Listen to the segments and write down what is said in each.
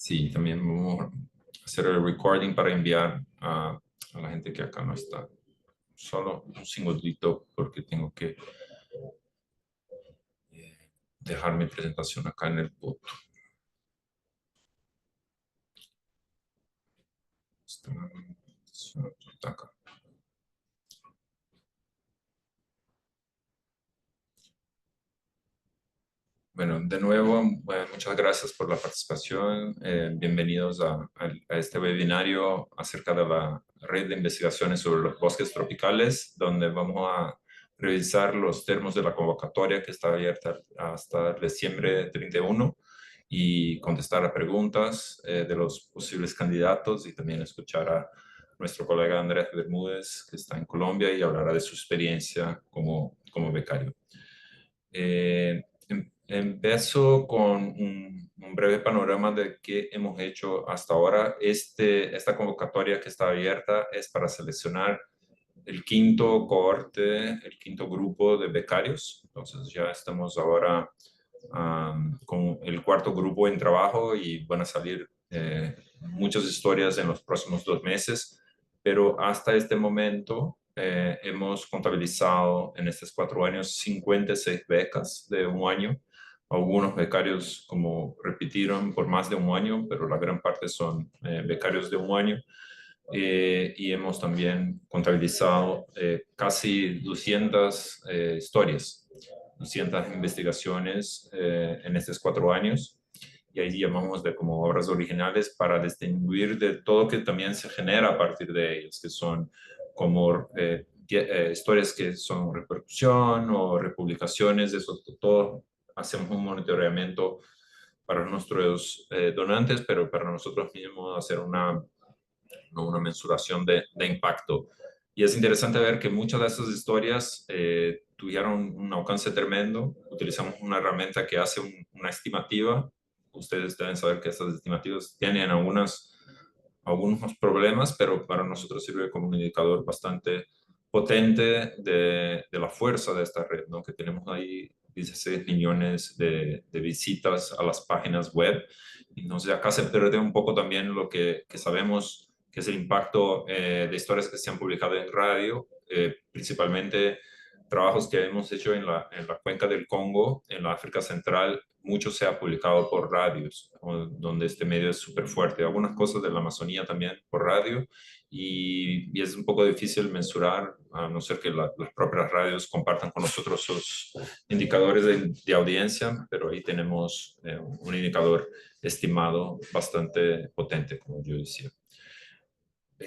Sí, también vamos a hacer el recording para enviar a la gente que acá no está. Solo un segundito porque tengo que dejar mi presentación acá en el punto. Está acá. Bueno, de nuevo, muchas gracias por la participación. Bienvenidos a este webinario acerca de la red de investigaciones sobre los bosques tropicales, donde vamos a revisar los términos de la convocatoria que está abierta hasta diciembre 31 y contestar a preguntas de los posibles candidatos y también escuchar a nuestro colega Andrés Bermúdez, que está en Colombia y hablará de su experiencia como becario. Empiezo con un breve panorama de qué hemos hecho hasta ahora. Esta convocatoria que está abierta es para seleccionar el quinto cohorte, el quinto grupo de becarios. Entonces ya estamos ahora con el cuarto grupo en trabajo y van a salir muchas historias en los próximos 2 meses, pero hasta este momento hemos contabilizado en estos 4 años 56 becas de un año. Algunos becarios como repitieron por más de un año, pero la gran parte son becarios de un año. Y hemos también contabilizado casi 200 historias, 200 investigaciones en estos 4 años. Y ahí llamamos de como obras originales para distinguir de todo que también se genera a partir de ellas, que son como historias que son repercusión o republicaciones, eso todo. Hacemos un monitoreamiento para nuestros donantes, pero para nosotros mismos hacer una mensuración de impacto. Y es interesante ver que muchas de esas historias tuvieron un alcance tremendo. Utilizamos una herramienta que hace una estimativa. Ustedes deben saber que estas estimativas tienen algunos problemas, pero para nosotros sirve como un indicador bastante potente de la fuerza de esta red, ¿no? Que tenemos ahí 16 millones de visitas a las páginas web. Entonces acá se pierde un poco también lo que sabemos que es el impacto de historias que se han publicado en radio, principalmente trabajos que hemos hecho en la cuenca del Congo, en la África Central. Mucho se ha publicado por radios, donde este medio es súper fuerte. Algunas cosas de la Amazonía también por radio, y es un poco difícil mensurar, a no ser que las propias radios compartan con nosotros sus indicadores de audiencia, pero ahí tenemos un indicador estimado bastante potente, como yo decía.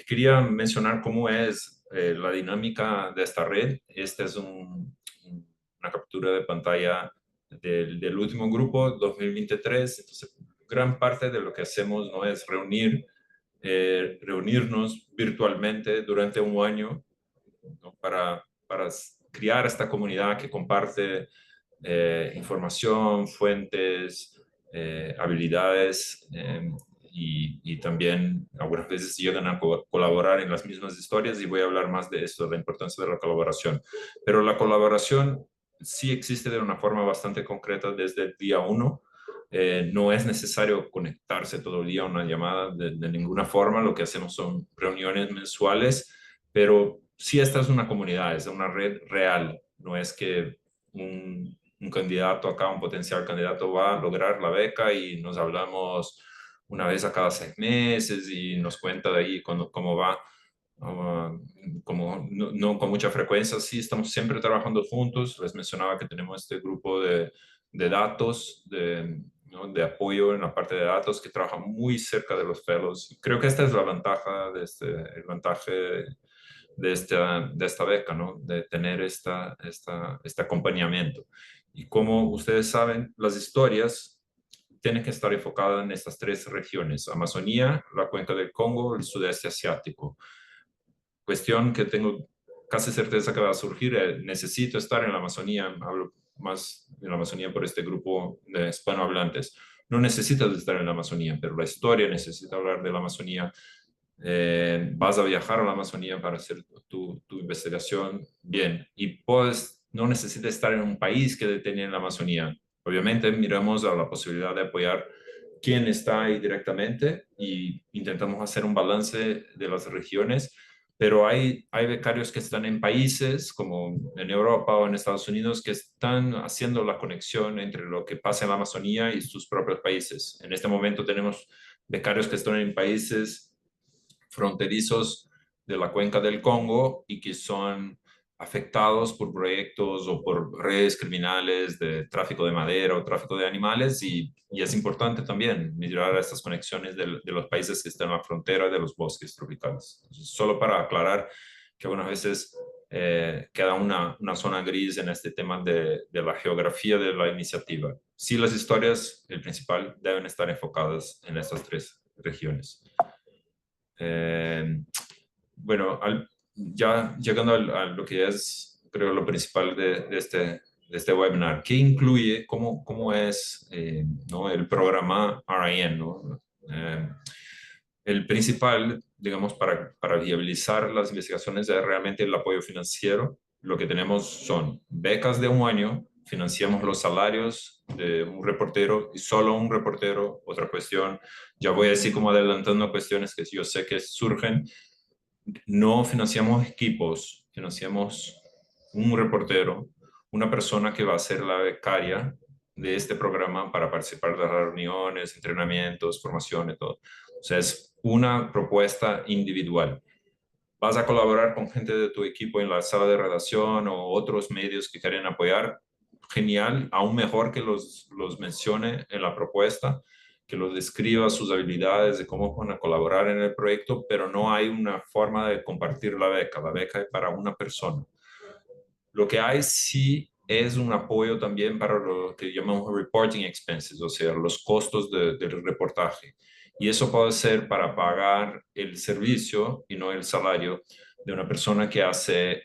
Quería mencionar cómo es la dinámica de esta red. Esta es una captura de pantalla del último grupo, 2023. Entonces, gran parte de lo que hacemos no es reunirnos virtualmente durante un año, ¿no? para crear esta comunidad que comparte información, fuentes, habilidades, y también algunas veces llegan a colaborar en las mismas historias, y voy a hablar más de esto, de la importancia de la colaboración. Pero la colaboración sí existe de una forma bastante concreta desde el día 1. No es necesario conectarse todo el día a una llamada de ninguna forma. Lo que hacemos son reuniones mensuales, pero sí, esta es una comunidad, es una red real. No es que un candidato acá, un potencial candidato va a lograr la beca y nos hablamos una vez a cada 6 meses y nos cuenta de ahí cómo va. Como no con mucha frecuencia, sí estamos siempre trabajando juntos. Les mencionaba que tenemos este grupo de datos, ¿no? de apoyo en la parte de datos, que trabaja muy cerca de los fellows. Creo que esta es la ventaja el vantaje de esta beca, ¿no? De tener este acompañamiento. Y como ustedes saben, las historias tienen que estar enfocadas en estas 3 regiones: Amazonía, la cuenca del Congo, el sudeste asiático. Cuestión que tengo casi certeza que va a surgir: necesito estar en la Amazonía. Hablo más de la Amazonía por este grupo de hispanohablantes. No necesitas estar en la Amazonía, pero la historia necesita hablar de la Amazonía. Vas a viajar a la Amazonía para hacer tu investigación, bien, y pues no necesitas estar en un país que tiene la Amazonía. Obviamente miramos a la posibilidad de apoyar quién está ahí directamente y intentamos hacer un balance de las regiones, pero hay becarios que están en países como en Europa o en Estados Unidos que están haciendo la conexión entre lo que pasa en la Amazonía y sus propios países. En este momento tenemos becarios que están en países fronterizos de la cuenca del Congo y que son afectados por proyectos o por redes criminales de tráfico de madera o tráfico de animales y es importante también mirar estas conexiones de los países que están en la frontera de los bosques tropicales. Entonces, solo para aclarar que algunas veces queda una zona gris en este tema de la geografía de la iniciativa. Sí, las historias, el principal, deben estar enfocadas en estas tres regiones. Eh, bueno, ya llegando a lo que es, creo, lo principal de este webinar, ¿qué incluye, cómo es ¿no? el programa RIN? ¿No? El principal, digamos, para viabilizar las investigaciones es realmente el apoyo financiero. Lo que tenemos son becas de un año, financiamos los salarios de un reportero y solo un reportero. Otra cuestión, ya voy así como adelantando cuestiones que yo sé que surgen, no financiamos equipos, financiamos un reportero, una persona que va a ser la becaria de este programa para participar de las reuniones, entrenamientos, formación y todo. O sea, es una propuesta individual. Vas a colaborar con gente de tu equipo en la sala de redacción o otros medios que quieren apoyar. Genial, aún mejor que los mencione en la propuesta, que los describa sus habilidades de cómo van a colaborar en el proyecto, pero no hay una forma de compartir la beca. La beca es para una persona. Lo que hay sí es un apoyo también para lo que llamamos reporting expenses, o sea, los costos del reportaje. Y eso puede ser para pagar el servicio y no el salario de una persona que hace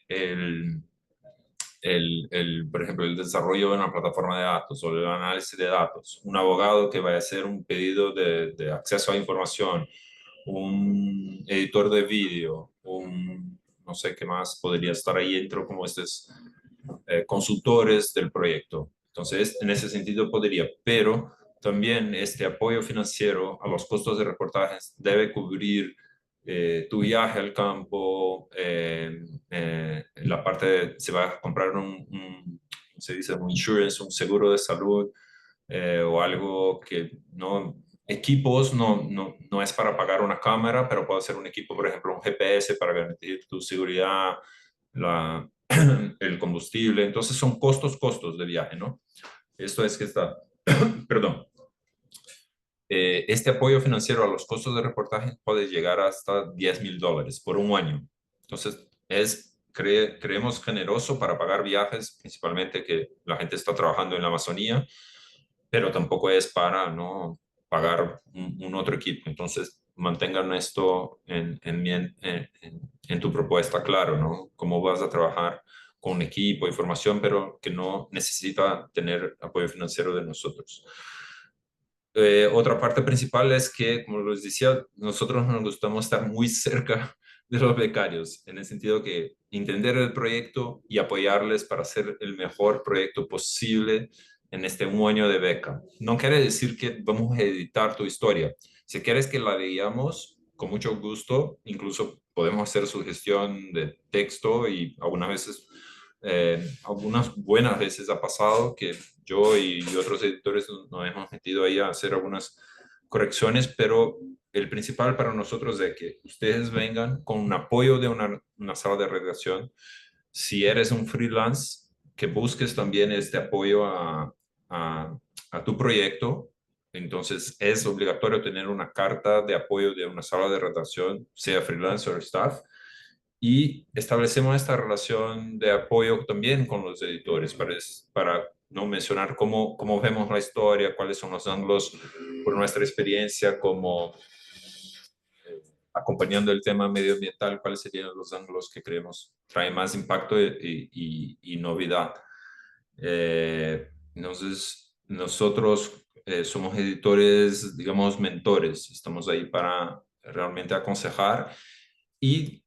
por ejemplo, el desarrollo de una plataforma de datos o el análisis de datos, un abogado que vaya a hacer un pedido de acceso a información, un editor de vídeo, no sé qué más podría estar ahí dentro como estos consultores del proyecto. Entonces, en ese sentido podría, pero también este apoyo financiero a los costos de reportajes debe cubrir tu viaje al campo, la parte se va a comprar se dice, un insurance, un seguro de salud o algo que no, equipos no es para pagar una cámara, pero puede ser un equipo, por ejemplo, un GPS para garantir tu seguridad, el combustible. Entonces son costos de viaje, ¿no? Esto es que está, perdón, este apoyo financiero a los costos de reportaje puede llegar hasta $10,000 por un año. Entonces, creemos generoso para pagar viajes, principalmente que la gente está trabajando en la Amazonía, pero tampoco es para no pagar un otro equipo. Entonces, mantengan esto en tu propuesta, claro, ¿no? Cómo vas a trabajar con un equipo, información, pero que no necesita tener apoyo financiero de nosotros. Otra parte principal es que, como les decía, nosotros nos gustamos estar muy cerca de los becarios, en el sentido que entender el proyecto y apoyarles para hacer el mejor proyecto posible en este un año de beca. No quiere decir que vamos a editar tu historia. Si quieres que la leamos, con mucho gusto, incluso podemos hacer sugestión de texto y algunas buenas veces ha pasado que yo y otros editores nos hemos metido ahí a hacer algunas correcciones, pero el principal para nosotros es que ustedes vengan con un apoyo de una sala de redacción. Si eres un freelance, que busques también este apoyo a tu proyecto. Entonces es obligatorio tener una carta de apoyo de una sala de redacción, sea freelance o staff, y establecemos esta relación de apoyo también con los editores para no mencionar cómo vemos la historia, cuáles son los ángulos por nuestra experiencia como acompañando el tema medioambiental, cuáles serían los ángulos que creemos traen más impacto y novedad. Entonces, nosotros somos editores, digamos, mentores, estamos ahí para realmente aconsejar y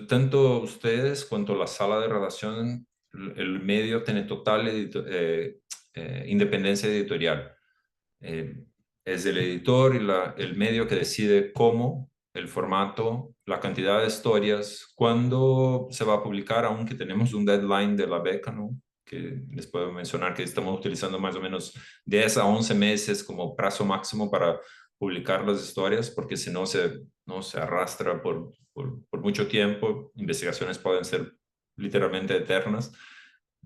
tanto ustedes cuanto la sala de redacción, el medio tiene total independencia editorial. Eh, es el editor y el medio que decide cómo, el formato, la cantidad de historias, cuándo se va a publicar, aunque tenemos un deadline de la beca, ¿no? Que les puedo mencionar que estamos utilizando más o menos 10 a 11 meses como plazo máximo para publicar las historias, porque si no no se arrastra por mucho tiempo. Investigaciones pueden ser literalmente eternas.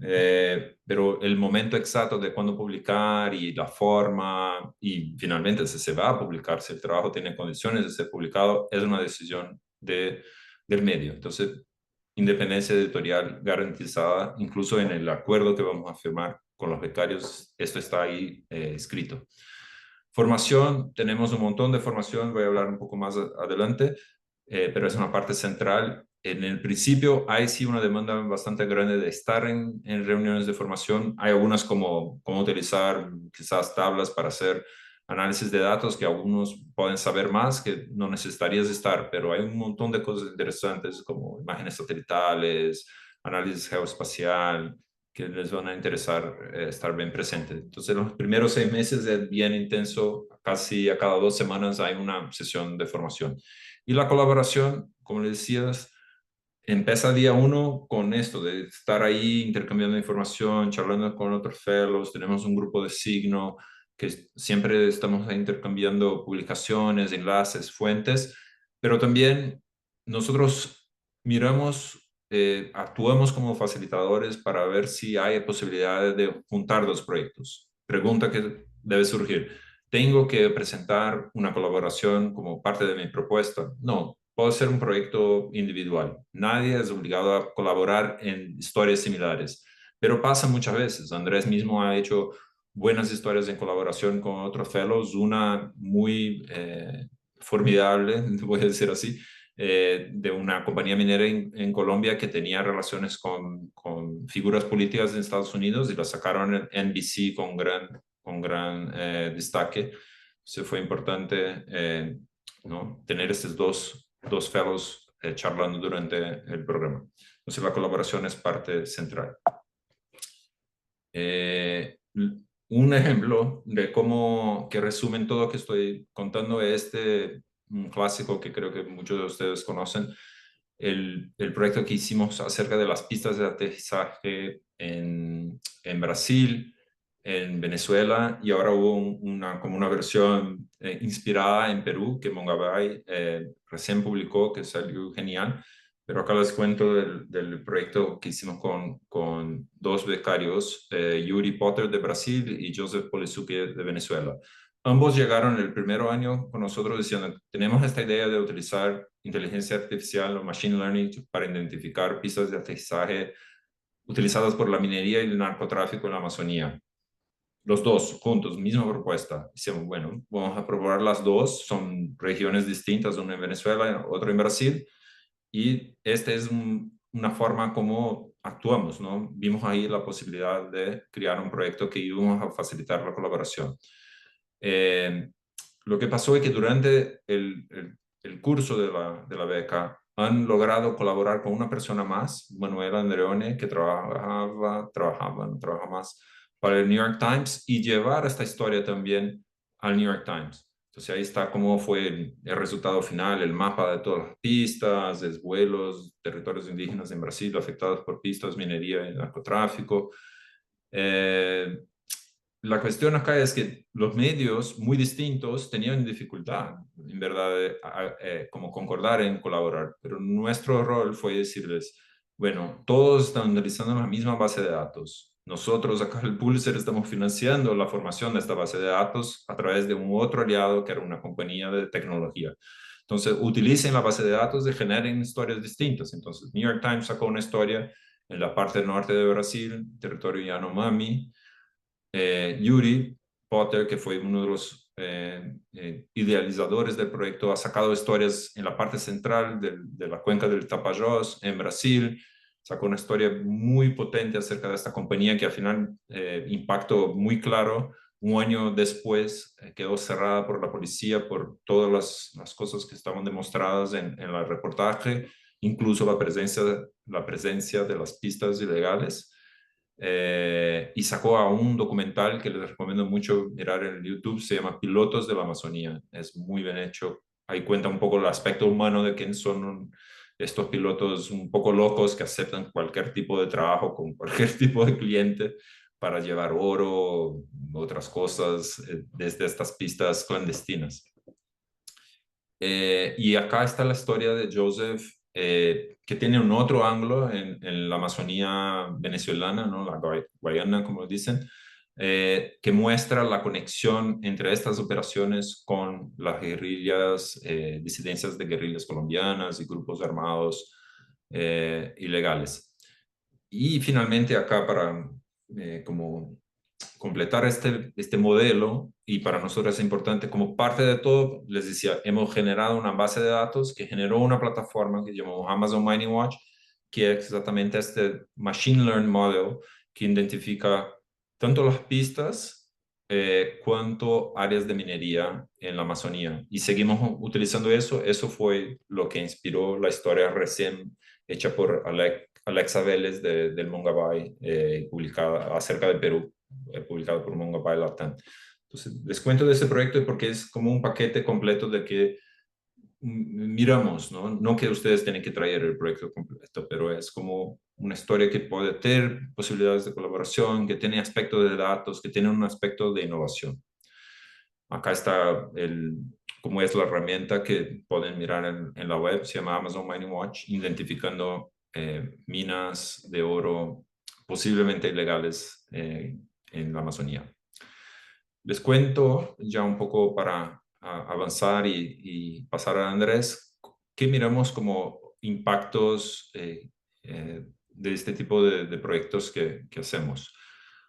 Pero el momento exacto de cuándo publicar y la forma y finalmente si se va a publicar, si el trabajo tiene condiciones de ser publicado, es una decisión del medio. Entonces, independencia editorial garantizada, incluso en el acuerdo que vamos a firmar con los becarios, esto está ahí escrito. Formación, tenemos un montón de formación, voy a hablar un poco más adelante, pero es una parte central. En el principio hay sí una demanda bastante grande de estar en reuniones de formación. Hay algunas como utilizar quizás tablas para hacer análisis de datos que algunos pueden saber más que no necesitarías estar, pero hay un montón de cosas interesantes como imágenes satelitales, análisis geoespacial, que les van a interesar estar bien presentes. Entonces, los primeros 6 meses es bien intenso, casi a cada 2 semanas hay una sesión de formación. Y la colaboración, como les decías, empieza día uno con esto, de estar ahí intercambiando información, charlando con otros fellows, tenemos un grupo de signo que siempre estamos ahí intercambiando publicaciones, enlaces, fuentes, pero también nosotros miramos, actuamos como facilitadores para ver si hay posibilidades de juntar dos proyectos. Pregunta que debe surgir. ¿Tengo que presentar una colaboración como parte de mi propuesta? No, puede ser un proyecto individual. Nadie es obligado a colaborar en historias similares, pero pasa muchas veces. Andrés mismo ha hecho buenas historias en colaboración con otros fellows, una muy formidable, voy a decir así, de una compañía minera en Colombia que tenía relaciones con figuras políticas en Estados Unidos y la sacaron en NBC con gran destaque. Se fue importante ¿no? Tener estos dos fellows charlando durante el programa. Entonces la colaboración es parte central. Un ejemplo de cómo que resumen todo lo que estoy contando es un clásico que creo que muchos de ustedes conocen, el proyecto que hicimos acerca de las pistas de aterrizaje en Brasil, en Venezuela, y ahora hubo como una versión inspirada en Perú que Mongabay recién publicó, que salió genial. Pero acá les cuento del proyecto que hicimos con dos becarios, Yuri Potter de Brasil y Joseph Polizuki de Venezuela. Ambos llegaron el primer año con nosotros diciendo, tenemos esta idea de utilizar inteligencia artificial o machine learning para identificar pistas de aterrizaje utilizadas por la minería y el narcotráfico en la Amazonía. Los dos juntos, misma propuesta. Decimos, bueno, vamos a probar las dos, son regiones distintas, una en Venezuela, otra en Brasil, y esta es una forma como actuamos, ¿no? Vimos ahí la posibilidad de crear un proyecto que íbamos a facilitar la colaboración. Lo que pasó es que durante el curso de la beca han logrado colaborar con una persona más, Manuela Andreone, que no trabaja más para el New York Times, y llevar esta historia también al New York Times. Entonces ahí está cómo fue el resultado final, el mapa de todas las pistas, desvuelos, territorios indígenas en Brasil afectados por pistas, minería y narcotráfico. La cuestión acá es que los medios muy distintos tenían dificultad, en verdad, como concordar en colaborar, pero nuestro rol fue decirles, bueno, todos están utilizando la misma base de datos. Nosotros acá el Pulitzer estamos financiando la formación de esta base de datos a través de un otro aliado que era una compañía de tecnología. Entonces, utilicen la base de datos y generen historias distintas. Entonces, New York Times sacó una historia en la parte norte de Brasil, territorio Yanomami. Yuri Potter, que fue uno de los idealizadores del proyecto, ha sacado historias en la parte central de la cuenca del Tapajós, en Brasil. Sacó una historia muy potente acerca de esta compañía que al final impactó muy claro. Un año después quedó cerrada por la policía por todas las cosas que estaban demostradas en el reportaje, incluso la presencia de las pistas ilegales. y sacó a un documental que les recomiendo mucho mirar en YouTube, se llama Pilotos de la Amazonía. Es muy bien hecho. Ahí cuenta un poco el aspecto humano de quién son estos pilotos un poco locos que aceptan cualquier tipo de trabajo con cualquier tipo de cliente para llevar oro, otras cosas, desde estas pistas clandestinas. Y acá está la historia de Joseph, que tiene un otro ángulo en la Amazonía venezolana, ¿no? La Guayana, como dicen, que muestra la conexión entre estas operaciones con las guerrillas, disidencias de guerrillas colombianas y grupos armados ilegales. Y finalmente acá para como completar este modelo, y para nosotros es importante, como parte de todo, les decía, hemos generado una base de datos que generó una plataforma que llamamos Amazon Mining Watch, que es exactamente este Machine Learning Model que identifica tanto las pistas cuanto áreas de minería en la Amazonía. Y seguimos utilizando eso. Eso fue lo que inspiró la historia recién hecha por Alexa Vélez del Mongabay, publicada acerca de Perú, publicado por Mongabay Latam. Entonces, les cuento de ese proyecto porque es como un paquete completo de que miramos, ¿no? No que ustedes tienen que traer el proyecto completo, pero es como una historia que puede tener posibilidades de colaboración, que tiene aspecto de datos, que tiene un aspecto de innovación. Acá está cómo es la herramienta que pueden mirar en la web, se llama Amazon Mining Watch, identificando minas de oro posiblemente ilegales en la Amazonía. Les cuento ya un poco para avanzar y pasar a Andrés, qué miramos como impactos de este tipo de proyectos que hacemos.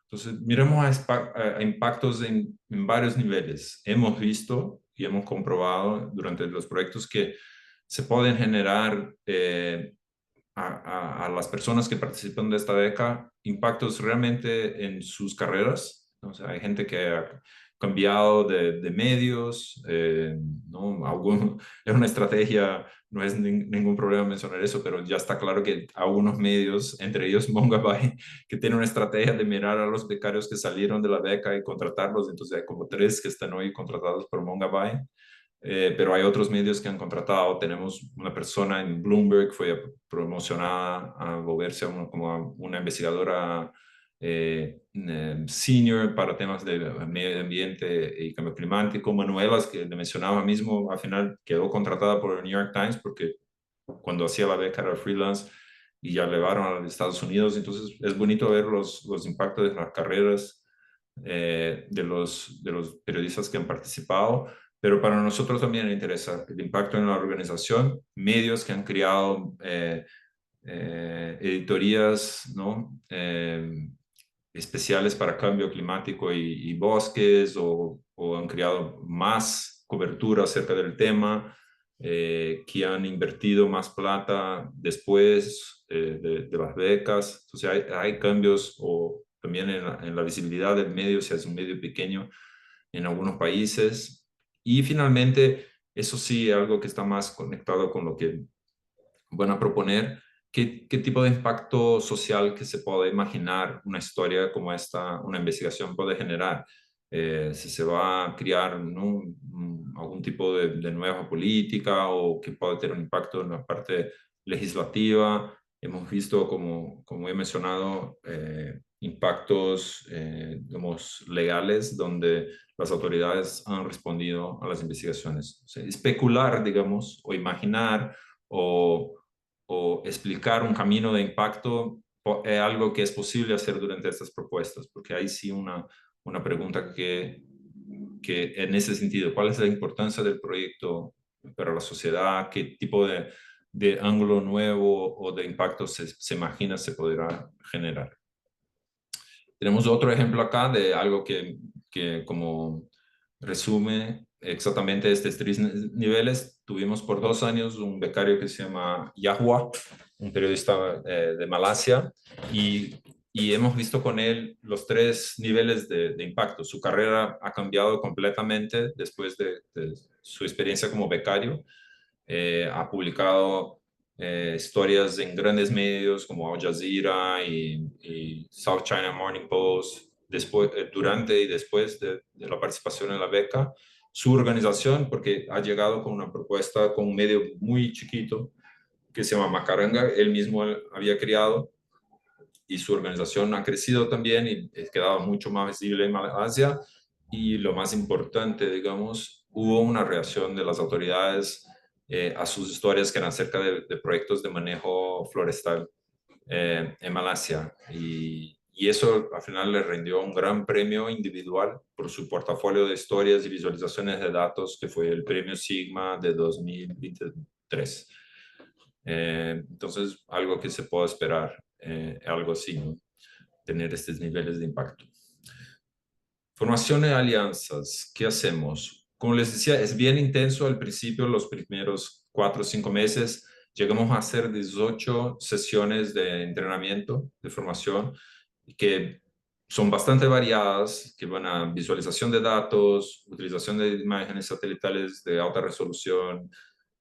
Entonces, miramos a impactos en varios niveles. Hemos visto y hemos comprobado durante los proyectos que se pueden generar a las personas que participan de esta beca impactos realmente en sus carreras. O sea, hay gente que ha cambiado de medios, ¿no? Es una estrategia, no es ningún problema mencionar eso, pero ya está claro que algunos medios, entre ellos Mongabay, que tienen una estrategia de mirar a los becarios que salieron de la beca y contratarlos. Entonces hay como 3 que están hoy contratados por Mongabay. Pero hay otros medios que han contratado. Tenemos una persona en Bloomberg, fue promocionada a volverse como una investigadora senior para temas de medio ambiente y cambio climático. Manuelas, que le mencionaba mismo, al final quedó contratada por el New York Times porque cuando hacía la beca era freelance y ya llevaron a los Estados Unidos. Entonces es bonito ver los impactos de las carreras de los periodistas que han participado, pero para nosotros también interesa el impacto en la organización, medios que han creado editorías, ¿no? Especiales para cambio climático y bosques, o han creado más cobertura acerca del tema, que han invertido más plata después de las becas. Entonces hay cambios o también en la visibilidad del medio, si es un medio pequeño en algunos países. Y finalmente, eso sí, algo que está más conectado con lo que van a proponer, qué tipo de impacto social que se puede imaginar una historia como esta, una investigación puede generar. Si se va a crear, ¿no? Algún tipo de nueva política o que puede tener un impacto en la parte legislativa. Hemos visto, como he mencionado, impactos, digamos, legales donde las autoridades han respondido a las investigaciones. O sea, especular, digamos, o imaginar o explicar un camino de impacto es algo que es posible hacer durante estas propuestas, porque hay sí una pregunta que en ese sentido, ¿cuál es la importancia del proyecto para la sociedad? ¿Qué tipo de ángulo nuevo o de impacto se imagina se podrá generar? Tenemos otro ejemplo acá de algo que como resume exactamente estos 3 niveles. Tuvimos por 2 años un becario que se llama Yahua, un periodista de Malasia, y hemos visto con él los 3 niveles de impacto. Su carrera ha cambiado completamente después de su experiencia como becario. Ha publicado historias en grandes medios como Al Jazeera y South China Morning Post, después, durante y después de la participación en la beca. Su organización, porque ha llegado con una propuesta con un medio muy chiquito que se llama Macaranga, él mismo había creado, y su organización ha crecido también y ha quedado mucho más visible en Malasia. Y lo más importante, digamos, hubo una reacción de las autoridades a sus historias que eran acerca de proyectos de manejo forestal en Malasia. Y eso al final le rindió un gran premio individual por su portafolio de historias y visualizaciones de datos, que fue el premio Sigma de 2023. Entonces, algo que se puede esperar, algo así, ¿no? Tener estos niveles de impacto. Formación de alianzas, ¿qué hacemos? Como les decía, es bien intenso al principio, los primeros 4 o 5 meses. Llegamos a hacer 18 sesiones de entrenamiento, de formación, que son bastante variadas, que van a visualización de datos, utilización de imágenes satelitales de alta resolución,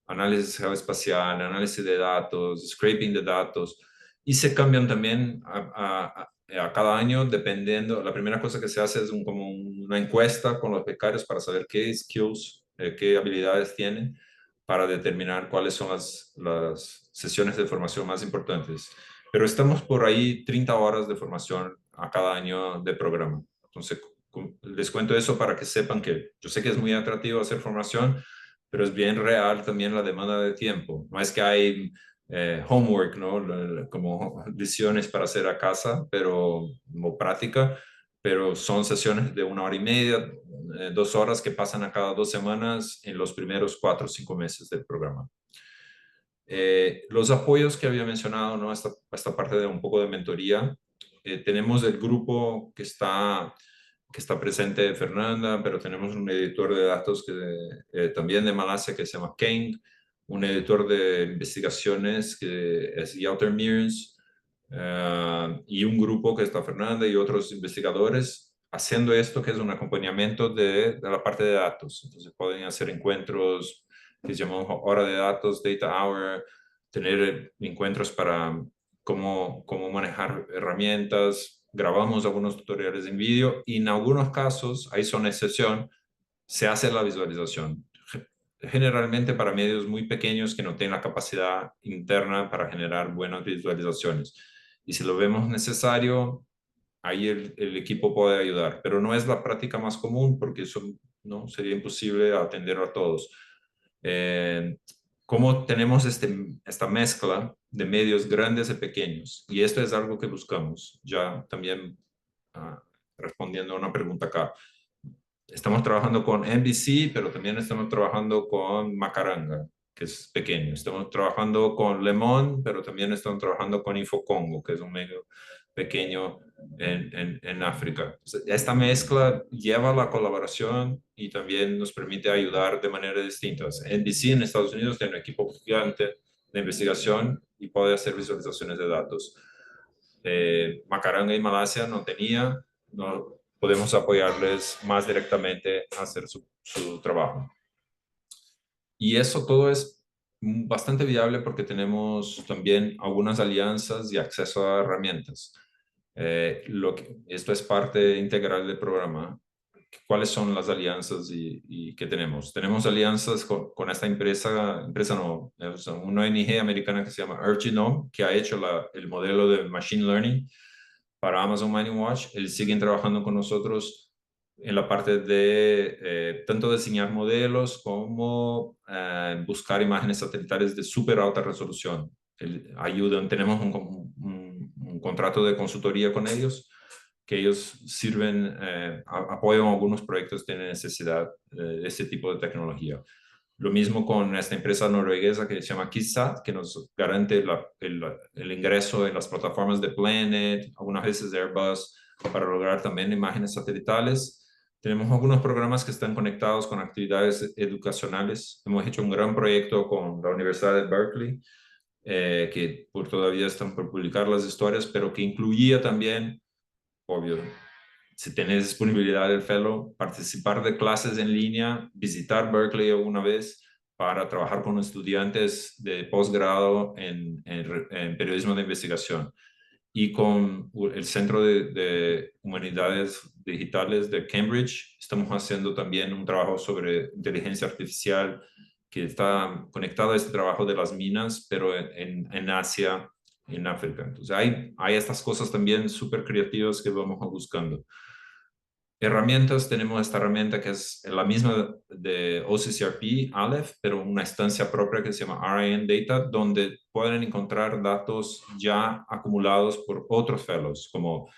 análisis geoespacial, análisis de datos, scraping de datos, y se cambian también a cada año dependiendo. La primera cosa que se hace es como una encuesta con los becarios para saber qué skills, qué habilidades tienen, para determinar cuáles son las sesiones de formación más importantes. Pero estamos por ahí 30 horas de formación a cada año de programa. Entonces, les cuento eso para que sepan que yo sé que es muy atractivo hacer formación, pero es bien real también la demanda de tiempo. No es que hay homework, ¿no? Como lecciones para hacer a casa, pero como práctica, pero son sesiones de 1 hora y media, 2 horas que pasan a cada 2 semanas en los primeros 4 o 5 meses del programa. Los apoyos que había mencionado, ¿no? Esta parte de un poco de mentoría. Tenemos el grupo que está presente Fernanda, pero tenemos un editor de datos también de Malasia que se llama Kane, un editor de investigaciones que es Yalter Mears, y un grupo que está Fernanda y otros investigadores haciendo esto, que es un acompañamiento de la parte de datos. Entonces pueden hacer encuentros que llamamos hora de datos, data hour, tener encuentros para cómo manejar herramientas. Grabamos algunos tutoriales en vídeo y en algunos casos, ahí son excepción, se hace la visualización. Generalmente para medios muy pequeños que no tienen la capacidad interna para generar buenas visualizaciones. Y si lo vemos necesario, ahí el equipo puede ayudar, pero no es la práctica más común porque eso no sería imposible atender a todos. Eh, Cómo tenemos esta mezcla de medios grandes y pequeños, y esto es algo que buscamos, ya también respondiendo a una pregunta acá. Estamos trabajando con NBC, pero también estamos trabajando con Macaranga, que es pequeño. Estamos trabajando con Le Monde, pero también estamos trabajando con Infocongo, que es un medio pequeño en África. Esta mezcla lleva a la colaboración y también nos permite ayudar de maneras distintas. NBC en Estados Unidos tiene un equipo gigante de investigación y puede hacer visualizaciones de datos. Macaranga y Malasia no tenía, no podemos apoyarles más directamente a hacer su trabajo. Y eso todo es bastante viable porque tenemos también algunas alianzas y acceso a herramientas. Esto es parte integral del programa. ¿Cuáles son las alianzas y qué tenemos? Tenemos alianzas con esta empresa no, es una ONG americana que se llama Earth Genome, que ha hecho el modelo de Machine Learning para Amazon Mining Watch. Ellos siguen trabajando con nosotros en la parte de tanto diseñar modelos como buscar imágenes satelitales de súper alta resolución. Ayudan, tenemos un contrato de consultoría con ellos, que ellos sirven, apoyan algunos proyectos que tienen necesidad de este tipo de tecnología. Lo mismo con esta empresa norueguesa que se llama KISAT, que nos garante el ingreso en las plataformas de Planet, algunas veces de Airbus, para lograr también imágenes satelitales. Tenemos algunos programas que están conectados con actividades educacionales. Hemos hecho un gran proyecto con la Universidad de Berkeley, que todavía están por publicar las historias, pero que incluía también, obvio, si tienes disponibilidad del fellow, participar de clases en línea, visitar Berkeley alguna vez para trabajar con estudiantes de posgrado en periodismo de investigación. Y con el Centro de Humanidades Digitales de Cambridge estamos haciendo también un trabajo sobre inteligencia artificial que está conectado a este trabajo de las minas, pero en Asia, en África. Entonces hay estas cosas también súper creativas que vamos buscando. Herramientas, tenemos esta herramienta que es la misma de OCCRP, Aleph, pero una instancia propia que se llama RIN Data, donde pueden encontrar datos ya acumulados por otros fellows, como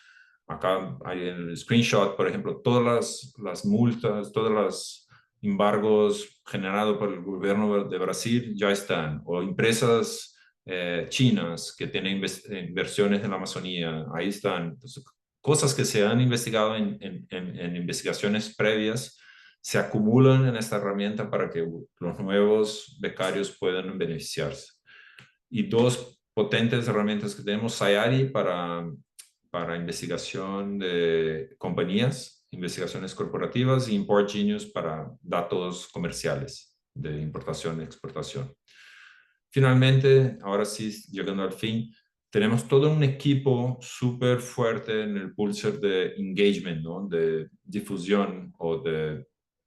acá hay en el screenshot, por ejemplo, todas las multas, todos los embargos generados por el gobierno de Brasil ya están, o empresas chinas que tienen inversiones en la Amazonía, ahí están. Entonces, cosas que se han investigado en investigaciones previas se acumulan en esta herramienta para que los nuevos becarios puedan beneficiarse. Y dos potentes herramientas que tenemos, Sayari para investigación de compañías, investigaciones corporativas, y Import Genius para datos comerciales de importación y exportación. Finalmente, ahora sí, llegando al fin, tenemos todo un equipo súper fuerte en el Pulsar de engagement, ¿no? De difusión o de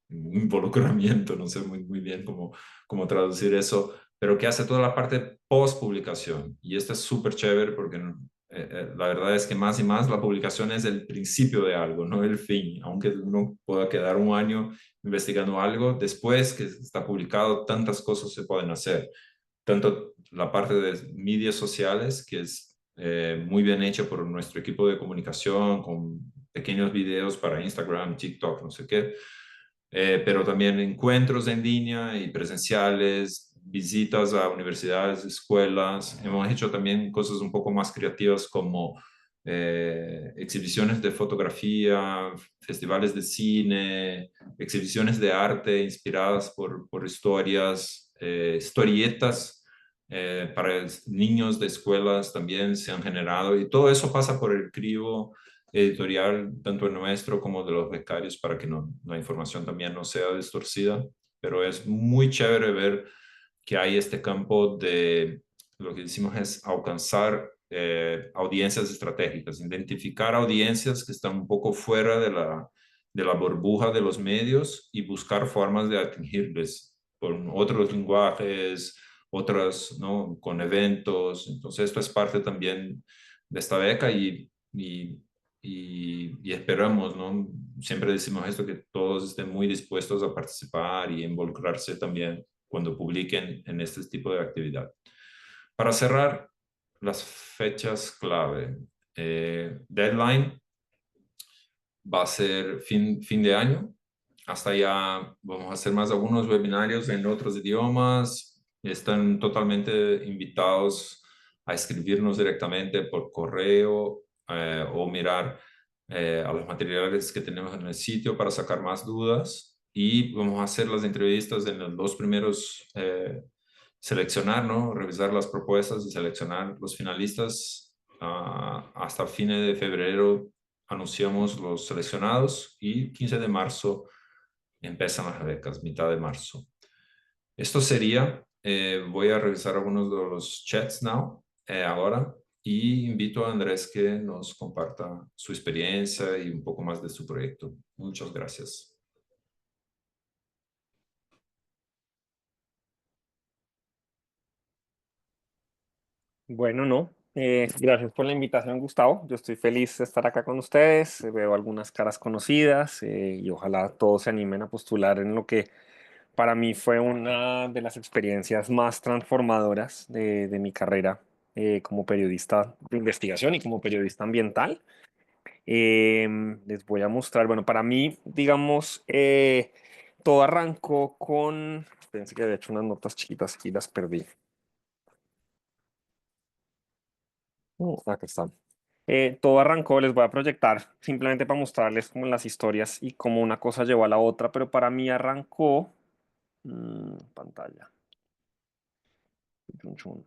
involucramiento, no sé muy bien cómo traducir eso, pero que hace toda la parte post publicación. Y esto es súper chévere porque la verdad es que más y más la publicación es el principio de algo, no el fin. Aunque uno pueda quedar un año investigando algo, después que está publicado, tantas cosas se pueden hacer, tanto la parte de medios sociales, que es muy bien hecha por nuestro equipo de comunicación, con pequeños videos para Instagram, TikTok, no sé qué, pero también encuentros en línea y presenciales, visitas a universidades, escuelas. Hemos hecho también cosas un poco más creativas como exhibiciones de fotografía, festivales de cine, exhibiciones de arte inspiradas por historias, historietas para niños de escuelas también se han generado, y todo eso pasa por el crivo editorial, tanto el nuestro como de los becarios, para que la información también no sea distorcida. Pero es muy chévere ver que hay este campo de lo que decimos es alcanzar audiencias estratégicas, identificar audiencias que están un poco fuera de la burbuja de los medios y buscar formas de atingirles con otros lenguajes, otras, ¿no? Con eventos. Entonces, esto es parte también de esta beca y esperamos, ¿no? Siempre decimos esto, que todos estén muy dispuestos a participar y involucrarse también cuando publiquen en este tipo de actividad. Para cerrar, las fechas clave. Deadline va a ser fin de año. Hasta allá vamos a hacer más algunos webinarios en otros idiomas. Están totalmente invitados a escribirnos directamente por correo o mirar a los materiales que tenemos en el sitio para sacar más dudas. Y vamos a hacer las entrevistas en los dos primeros, seleccionar, ¿no? Revisar las propuestas y seleccionar los finalistas. Hasta fines de febrero anunciamos los seleccionados y 15 de marzo empiezan las becas, mitad de marzo. Esto sería, voy a revisar algunos de los chats ahora, y invito a Andrés que nos comparta su experiencia y un poco más de su proyecto. Muchas gracias. Bueno, no. Gracias por la invitación, Gustavo. Yo estoy feliz de estar acá con ustedes. Veo algunas caras conocidas y ojalá todos se animen a postular en lo que para mí fue una de las experiencias más transformadoras de mi carrera como periodista de investigación y como periodista ambiental. Les voy a mostrar, bueno, para mí, digamos, todo arrancó con, pensé que había hecho unas notas chiquitas y las perdí. Acá están. Todo arrancó, les voy a proyectar simplemente para mostrarles como las historias y cómo una cosa llevó a la otra, pero para mí arrancó pantalla. Chun, chun.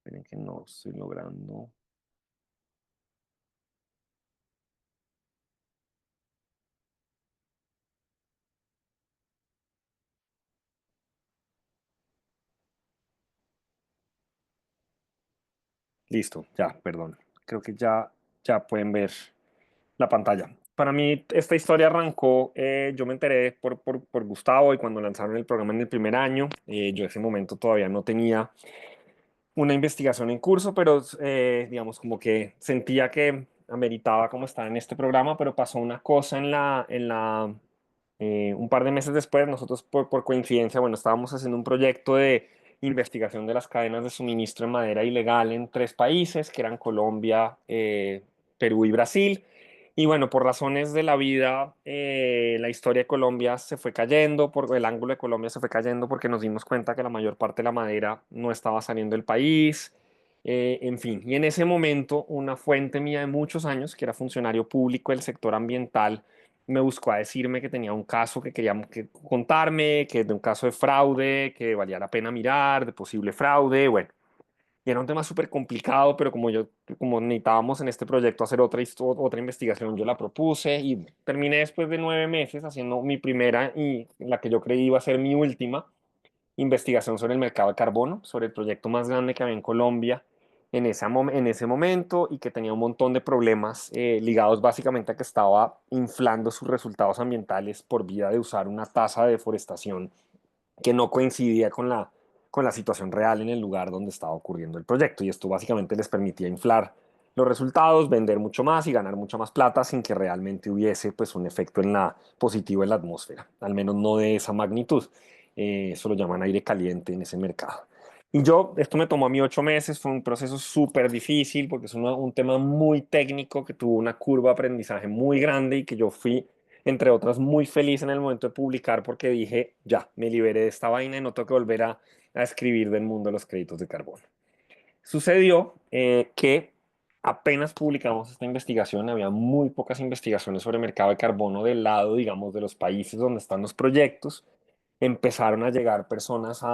Miren que no estoy logrando. Listo, ya, perdón. Creo que ya pueden ver la pantalla. Para mí, esta historia arrancó, yo me enteré por Gustavo y cuando lanzaron el programa en el primer año, yo en ese momento todavía no tenía una investigación en curso, pero digamos como que sentía que ameritaba como estar en este programa, pero pasó una cosa un par de meses después, nosotros por coincidencia, bueno, estábamos haciendo un proyecto de investigación de las cadenas de suministro de madera ilegal en tres países, que eran Colombia, Perú y Brasil. Y bueno, por razones de la vida, la historia de Colombia se fue cayendo, por el ángulo de Colombia se fue cayendo porque nos dimos cuenta que la mayor parte de la madera no estaba saliendo del país. En fin, y en ese momento una fuente mía de muchos años, que era funcionario público del sector ambiental, me buscó a decirme que tenía un caso que quería contarme, que de un caso de fraude, que valía la pena mirar, de posible fraude, bueno. Y era un tema súper complicado, pero como necesitábamos en este proyecto hacer otra investigación, yo la propuse y terminé después de 9 meses haciendo mi primera y la que yo creí iba a ser mi última investigación sobre el mercado de carbono, sobre el proyecto más grande que había en Colombia en ese momento y que tenía un montón de problemas ligados básicamente a que estaba inflando sus resultados ambientales por vía de usar una tasa de deforestación que no coincidía con la situación real en el lugar donde estaba ocurriendo el proyecto. Y esto básicamente les permitía inflar los resultados, vender mucho más y ganar mucha más plata sin que realmente hubiese pues, un efecto positivo en la atmósfera, al menos no de esa magnitud. Eso lo llaman aire caliente en ese mercado. Y esto me tomó a mí 8 meses, fue un proceso súper difícil porque es un tema muy técnico que tuvo una curva de aprendizaje muy grande y que yo fui entre otras, muy feliz en el momento de publicar porque dije, ya, me liberé de esta vaina y no tengo que volver a escribir del mundo de los créditos de carbono. Sucedió que apenas publicamos esta investigación, había muy pocas investigaciones sobre mercado de carbono del lado, digamos, de los países donde están los proyectos. Empezaron a llegar personas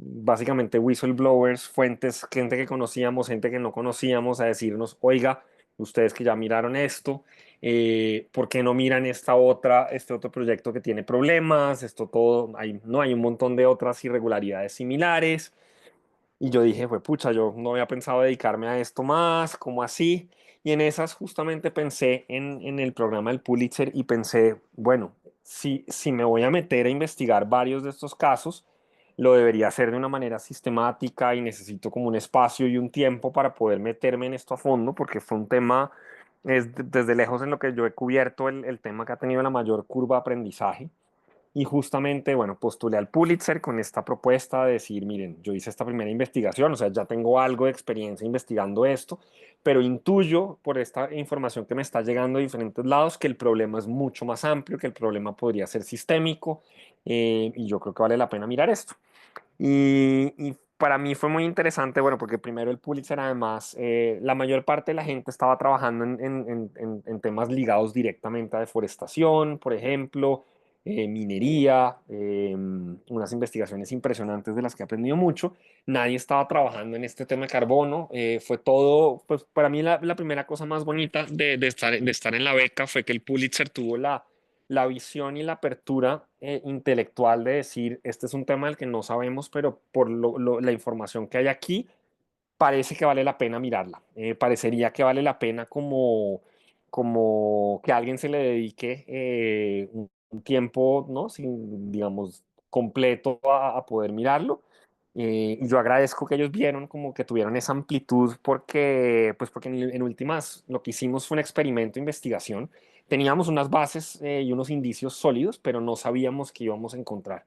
básicamente whistleblowers, fuentes, gente que conocíamos, gente que no conocíamos, a decirnos, oiga, ustedes que ya miraron esto, ¿por qué no miran este otro proyecto que tiene problemas? Esto todo, no hay un montón de otras irregularidades similares. Y yo dije, pues pucha, yo no había pensado dedicarme a esto más, ¿cómo así? Y en esas justamente pensé en el programa del Pulitzer y pensé, bueno, si me voy a meter a investigar varios de estos casos, lo debería hacer de una manera sistemática y necesito como un espacio y un tiempo para poder meterme en esto a fondo, porque fue un tema, desde lejos en lo que yo he cubierto, el tema que ha tenido la mayor curva de aprendizaje. Y justamente, bueno, postulé al Pulitzer con esta propuesta de decir, miren, yo hice esta primera investigación, o sea, ya tengo algo de experiencia investigando esto, pero intuyo por esta información que me está llegando de diferentes lados que el problema es mucho más amplio, que el problema podría ser sistémico, y yo creo que vale la pena mirar esto. Y para mí fue muy interesante, bueno, porque primero el Pulitzer además, la mayor parte de la gente estaba trabajando en temas ligados directamente a deforestación, por ejemplo, minería, unas investigaciones impresionantes de las que he aprendido mucho. Nadie estaba trabajando en este tema de carbono. Fue todo, pues para mí la primera cosa más bonita de estar en la beca fue que el Pulitzer tuvo la visión y la apertura intelectual de decir, este es un tema del que no sabemos, pero por la información que hay aquí, parece que vale la pena mirarla. Parecería que vale la pena como que a alguien se le dedique un tiempo, ¿no? Sin, digamos, completo a poder mirarlo. Y yo agradezco que ellos vieron como que tuvieron esa amplitud porque en últimas lo que hicimos fue un experimento de investigación. Teníamos unas bases y unos indicios sólidos, pero no sabíamos qué íbamos a encontrar.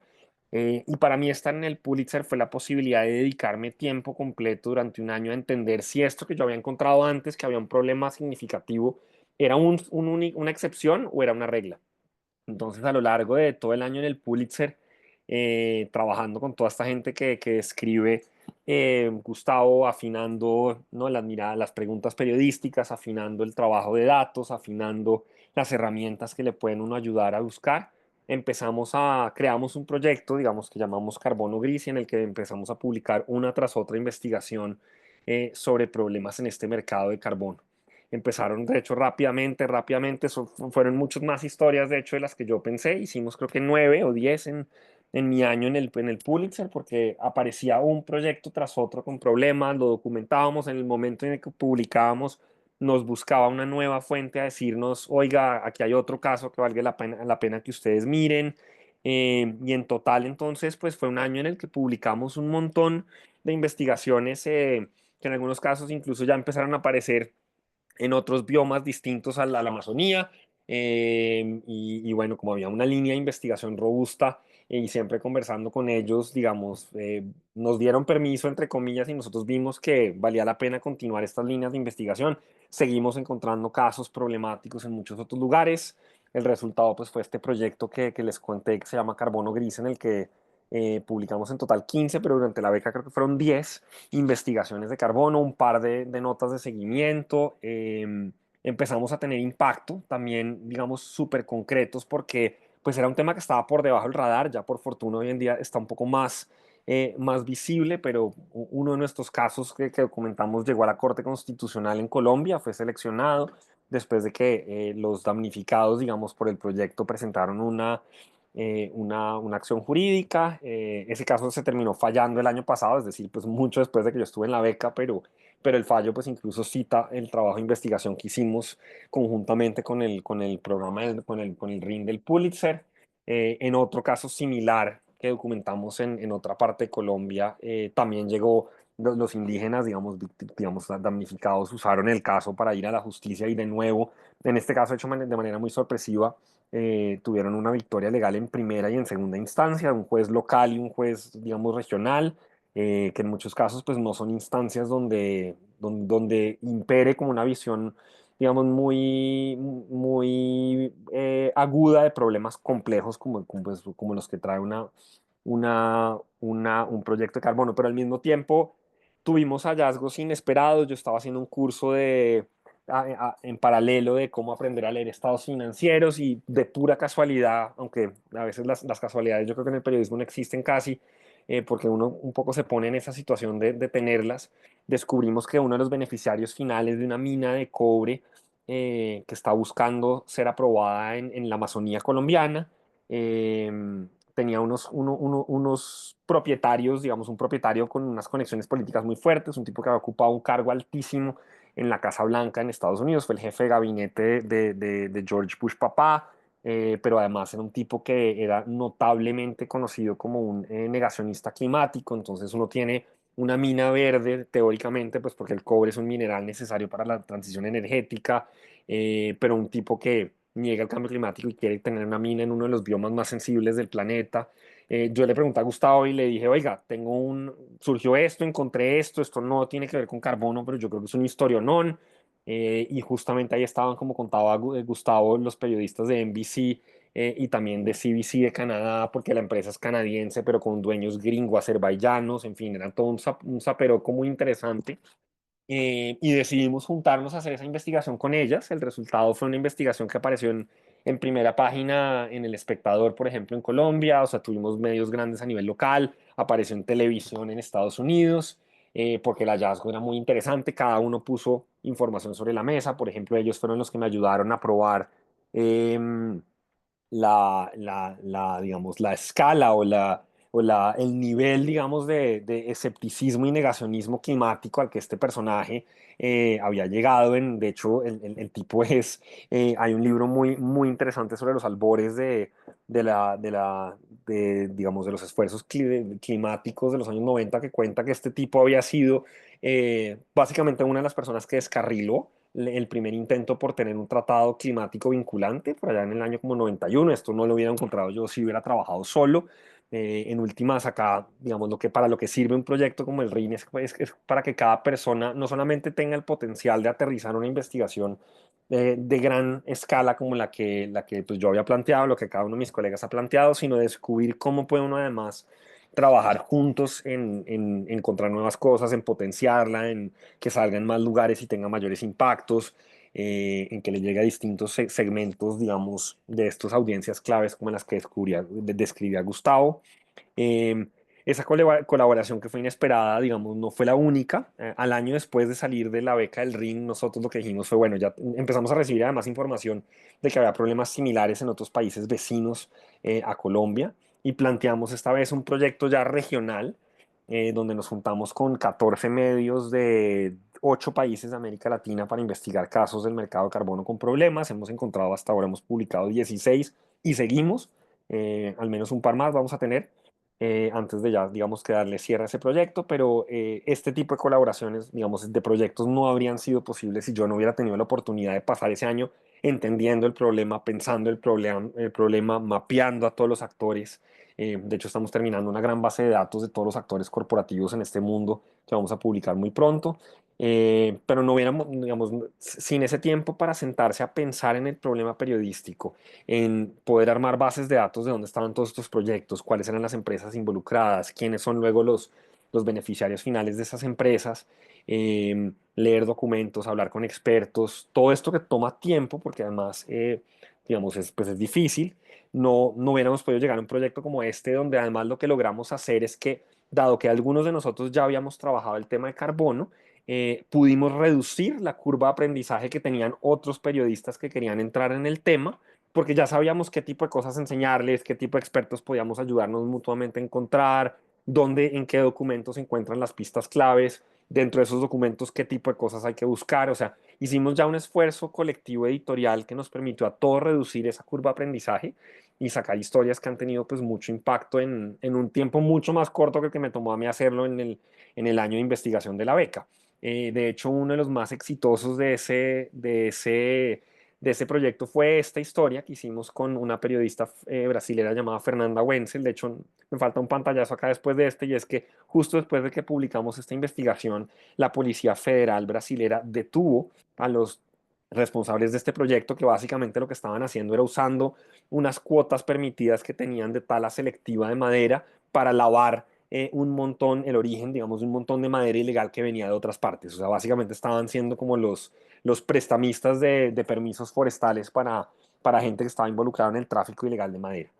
Y para mí estar en el Pulitzer fue la posibilidad de dedicarme tiempo completo durante un año a entender si esto que yo había encontrado antes, que había un problema significativo, era una excepción o era una regla. Entonces, a lo largo de todo el año en el Pulitzer, trabajando con toda esta gente que escribe, Gustavo afinando, ¿no? las preguntas periodísticas, afinando el trabajo de datos, afinando las herramientas que le pueden uno ayudar a buscar. Creamos un proyecto, digamos, que llamamos Carbono Gris, en el que empezamos a publicar una tras otra investigación sobre problemas en este mercado de carbono. Empezaron, de hecho, rápidamente, fueron muchas más historias, de hecho, de las que yo pensé. Hicimos creo que 9 o 10 en mi año en el Pulitzer, porque aparecía un proyecto tras otro con problemas, lo documentábamos en el momento en el que publicábamos, nos buscaba una nueva fuente a decirnos, oiga, aquí hay otro caso que valga la pena que ustedes miren. Y en total, entonces, pues fue un año en el que publicamos un montón de investigaciones que en algunos casos incluso ya empezaron a aparecer en otros biomas distintos a la Amazonía. Y bueno, como había una línea de investigación robusta y siempre conversando con ellos, digamos, nos dieron permiso, entre comillas, y nosotros vimos que valía la pena continuar estas líneas de investigación. Seguimos encontrando casos problemáticos en muchos otros lugares. El resultado pues fue este proyecto que les conté que se llama Carbono Gris, en el que publicamos en total 15, pero durante la beca creo que fueron 10 investigaciones de carbono, un par de notas de seguimiento. Empezamos a tener impacto también, digamos, súper concretos porque pues era un tema que estaba por debajo del radar, ya por fortuna hoy en día está un poco más visible, pero uno de nuestros casos que documentamos llegó a la Corte Constitucional en Colombia, fue seleccionado después de que los damnificados, digamos, por el proyecto presentaron una acción jurídica. Ese caso se terminó fallando el año pasado, es decir, pues mucho después de que yo estuve en la beca, pero el fallo pues incluso cita el trabajo de investigación que hicimos conjuntamente con el programa, con el RIN del Pulitzer. En otro caso similar que documentamos en otra parte de Colombia, también llegó los indígenas, digamos, damnificados, usaron el caso para ir a la justicia y de nuevo, en este caso hecho de manera muy sorpresiva, tuvieron una victoria legal en primera y en segunda instancia, un juez local y un juez, digamos, regional, que en muchos casos pues no son instancias donde impere como una visión, digamos, muy aguda de problemas complejos como los que trae un proyecto de carbono, pero al mismo tiempo tuvimos hallazgos inesperados. Yo estaba haciendo un curso en paralelo de cómo aprender a leer estados financieros y de pura casualidad, aunque a veces las casualidades yo creo que en el periodismo no existen casi, porque uno un poco se pone en esa situación de tenerlas, descubrimos que uno de los beneficiarios finales de una mina de cobre que está buscando ser aprobada en la Amazonía colombiana, tenía unos propietarios, digamos, un propietario con unas conexiones políticas muy fuertes, un tipo que había ocupado un cargo altísimo en la Casa Blanca en Estados Unidos, fue el jefe de gabinete de George Bush papá, pero además era un tipo que era notablemente conocido como un negacionista climático. Entonces uno tiene una mina verde, teóricamente, pues porque el cobre es un mineral necesario para la transición energética, pero un tipo que niega el cambio climático y quiere tener una mina en uno de los biomas más sensibles del planeta. Yo le pregunté a Gustavo y le dije, oiga, surgió esto, encontré esto no tiene que ver con carbono, pero yo creo que es un historionón. Y justamente ahí estaban, como contaba Gustavo, los periodistas de NBC y también de CBC de Canadá, porque la empresa es canadiense, pero con dueños gringo-azerbaiyanos, en fin, era todo un zaperoco muy interesante. Y decidimos juntarnos a hacer esa investigación con ellas. El resultado fue una investigación que apareció en primera página en El Espectador, por ejemplo, en Colombia. O sea, tuvimos medios grandes a nivel local, apareció en televisión en Estados Unidos, porque el hallazgo era muy interesante. Cada uno puso información sobre la mesa. Por ejemplo, ellos fueron los que me ayudaron a probar em, digamos, la escala el nivel, digamos, de escepticismo y negacionismo climático al que este personaje había llegado. De hecho, el tipo hay un libro muy interesante sobre los albores de la, de la, digamos, de los esfuerzos climáticos de los años 90, que cuenta que este tipo había sido básicamente una de las personas que descarriló el primer intento por tener un tratado climático vinculante, por allá en el año como 91. Esto no lo hubiera encontrado yo si hubiera trabajado solo. En últimas, acá, digamos, para lo que sirve un proyecto como el RIN es para que cada persona no solamente tenga el potencial de aterrizar una investigación de gran escala como la que pues, yo había planteado, lo que cada uno de mis colegas ha planteado, sino descubrir cómo puede uno además trabajar juntos en encontrar nuevas cosas, en potenciarla, en que salga en más lugares y tenga mayores impactos, en que le llegue a distintos segmentos, digamos, de estas audiencias claves como las que describía Gustavo. Eh, esa colaboración que fue inesperada, digamos, no fue la única. Al año después de salir de la beca del RIN, nosotros lo que dijimos fue, bueno, ya empezamos a recibir además información de que había problemas similares en otros países vecinos a Colombia. y planteamos esta vez un proyecto ya regional, donde nos juntamos con 14 medios de 8 países de América Latina para investigar casos del mercado de carbono con problemas. Hemos encontrado hasta ahora, hemos publicado 16 y seguimos, al menos un par más vamos a tener. Antes de ya, digamos, que darle cierre a ese proyecto, pero este tipo de colaboraciones, digamos, de proyectos no habrían sido posibles si yo no hubiera tenido la oportunidad de pasar ese año entendiendo el problema, pensando el problema, mapeando a todos los actores. De hecho, estamos terminando una gran base de datos de todos los actores corporativos en este mundo que vamos a publicar muy pronto. Pero no hubiéramos, digamos, sin ese tiempo para sentarse a pensar en el problema periodístico, en poder armar bases de datos de dónde estaban todos estos proyectos, cuáles eran las empresas involucradas, quiénes son luego los beneficiarios finales de esas empresas, leer documentos, hablar con expertos, todo esto que toma tiempo, porque además, digamos, pues es difícil. No hubiéramos podido llegar a un proyecto como este, donde además lo que logramos hacer es que, dado que algunos de nosotros ya habíamos trabajado el tema de carbono, pudimos reducir la curva de aprendizaje que tenían otros periodistas que querían entrar en el tema, porque ya sabíamos qué tipo de cosas enseñarles, qué tipo de expertos podíamos ayudarnos mutuamente a encontrar, dónde, en qué documentos se encuentran las pistas claves, dentro de esos documentos qué tipo de cosas hay que buscar. O sea, hicimos ya un esfuerzo colectivo editorial que nos permitió a todos reducir esa curva de aprendizaje y sacar historias que han tenido pues mucho impacto en un tiempo mucho más corto que el que me tomó a mí hacerlo en el año de investigación de la beca. De hecho, uno de los más exitosos de ese proyecto fue esta historia que hicimos con una periodista brasilera llamada Fernanda Wenzel. De hecho, me falta un pantallazo acá después de este, y es que justo después de que publicamos esta investigación, la Policía Federal brasilera detuvo a los responsables de este proyecto, que básicamente lo que estaban haciendo era usando unas cuotas permitidas que tenían de tala selectiva de madera para lavar un montón, el origen, digamos, de un montón de madera ilegal que venía de otras partes. O sea, básicamente estaban siendo como los prestamistas de permisos forestales para gente que estaba involucrada en el tráfico ilegal de madera.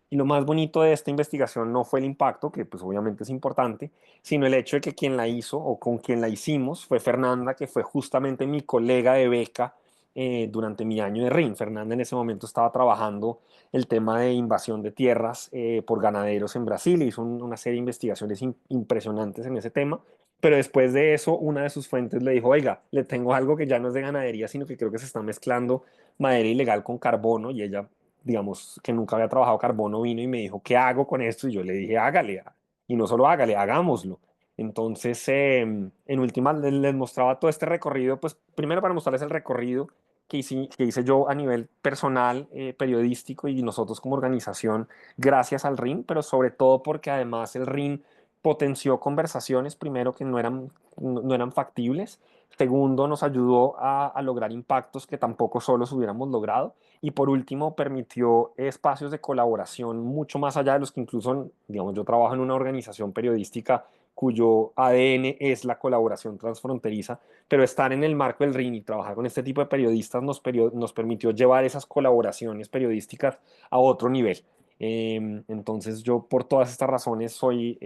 Y lo más bonito de esta investigación no fue el impacto, que pues obviamente es importante, sino el hecho de que quien la hizo o con quien la hicimos fue Fernanda, que fue justamente mi colega de beca durante mi año de RIN. Fernanda en ese momento estaba trabajando el tema de invasión de tierras por ganaderos en Brasil, hizo una serie de investigaciones impresionantes en ese tema, pero después de eso una de sus fuentes le dijo, oiga, le tengo algo que ya no es de ganadería, sino que creo que se está mezclando madera ilegal con carbono, y ella, digamos, que nunca había trabajado carbono, vino y me dijo, ¿qué hago con esto? Y yo le dije, hágale, y no solo hágale, hagámoslo. Entonces, en última, les mostraba todo este recorrido, pues primero para mostrarles el recorrido que hice yo a nivel personal, periodístico, y nosotros como organización, gracias al RIN, pero sobre todo porque además el RIN potenció conversaciones, primero, que no eran factibles, segundo, nos ayudó a lograr impactos que tampoco solos hubiéramos logrado, y por último, permitió espacios de colaboración mucho más allá de los que incluso, digamos, yo trabajo en una organización periodística cuyo ADN es la colaboración transfronteriza, pero estar en el marco del RIN y trabajar con este tipo de periodistas nos permitió llevar esas colaboraciones periodísticas a otro nivel. Entonces yo por todas estas razones soy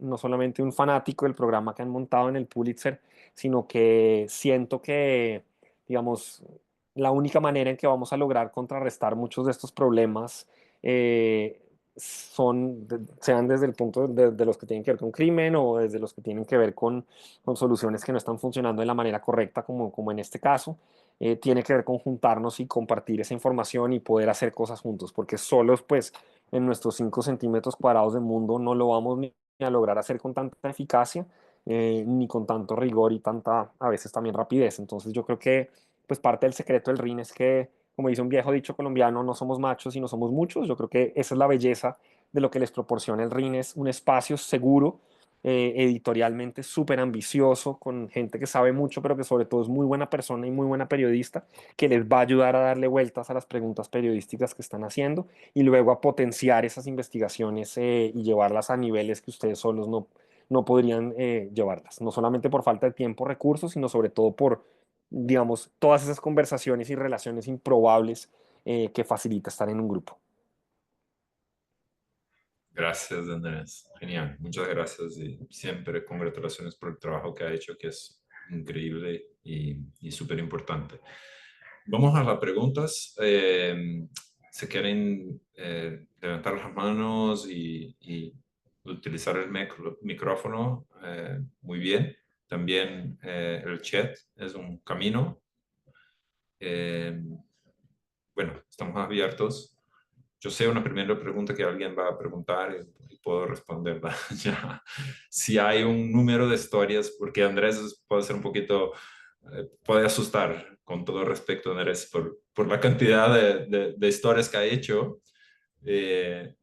no solamente un fanático del programa que han montado en el Pulitzer, sino que siento que, digamos, la única manera en que vamos a lograr contrarrestar muchos de estos problemas sean desde el punto de los que tienen que ver con crimen o desde los que tienen que ver con soluciones que no están funcionando de la manera correcta, como en este caso, tiene que ver con juntarnos y compartir esa información y poder hacer cosas juntos, porque solos, pues, en nuestros 5 centímetros cuadrados de mundo no lo vamos ni a lograr hacer con tanta eficacia, ni con tanto rigor y tanta, a veces también rapidez. Entonces yo creo que, pues, parte del secreto del RIN es que, como dice un viejo dicho colombiano, no somos machos y no somos muchos. Yo creo que esa es la belleza de lo que les proporciona el RIN, es un espacio seguro, editorialmente súper ambicioso, con gente que sabe mucho, pero que sobre todo es muy buena persona y muy buena periodista, que les va a ayudar a darle vueltas a las preguntas periodísticas que están haciendo y luego a potenciar esas investigaciones y llevarlas a niveles que ustedes solos no podrían llevarlas, no solamente por falta de tiempo, recursos, sino sobre todo por, digamos, todas esas conversaciones y relaciones improbables que facilita estar en un grupo. Gracias, Andrés. Genial. Muchas gracias y siempre congratulaciones por el trabajo que ha hecho, que es increíble y súper importante. Vamos a las preguntas. se quieren levantar las manos y utilizar el micrófono, muy bien. También el chat es un camino. Eh, bueno, estamos abiertos. Yo sé una primera pregunta que alguien va a preguntar y puedo responderla ya. Si hay un número de historias, porque Andrés puede ser un poquito, puede asustar, con todo respeto, Andrés, por la cantidad de historias que ha hecho.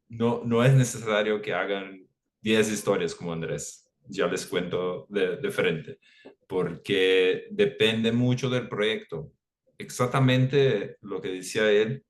No es necesario que hagan 10 historias como Andrés. Ya les cuento de frente, porque depende mucho del proyecto. Exactamente lo que decía él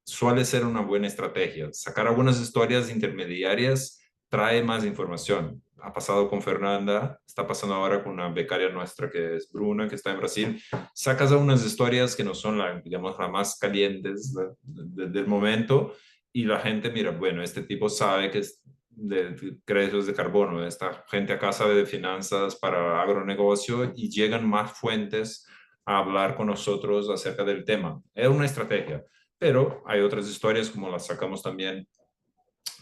suele ser una buena estrategia. Sacar algunas historias intermediarias trae más información. Ha pasado con Fernanda, está pasando ahora con una becaria nuestra que es Bruna, que está en Brasil. Sacas algunas historias que no son, digamos, las más calientes del momento y la gente mira, bueno, este tipo sabe que es de créditos de carbono, esta gente acá sabe de finanzas para agronegocio y llegan más fuentes a hablar con nosotros acerca del tema. Es una estrategia. Pero hay otras historias, como las sacamos también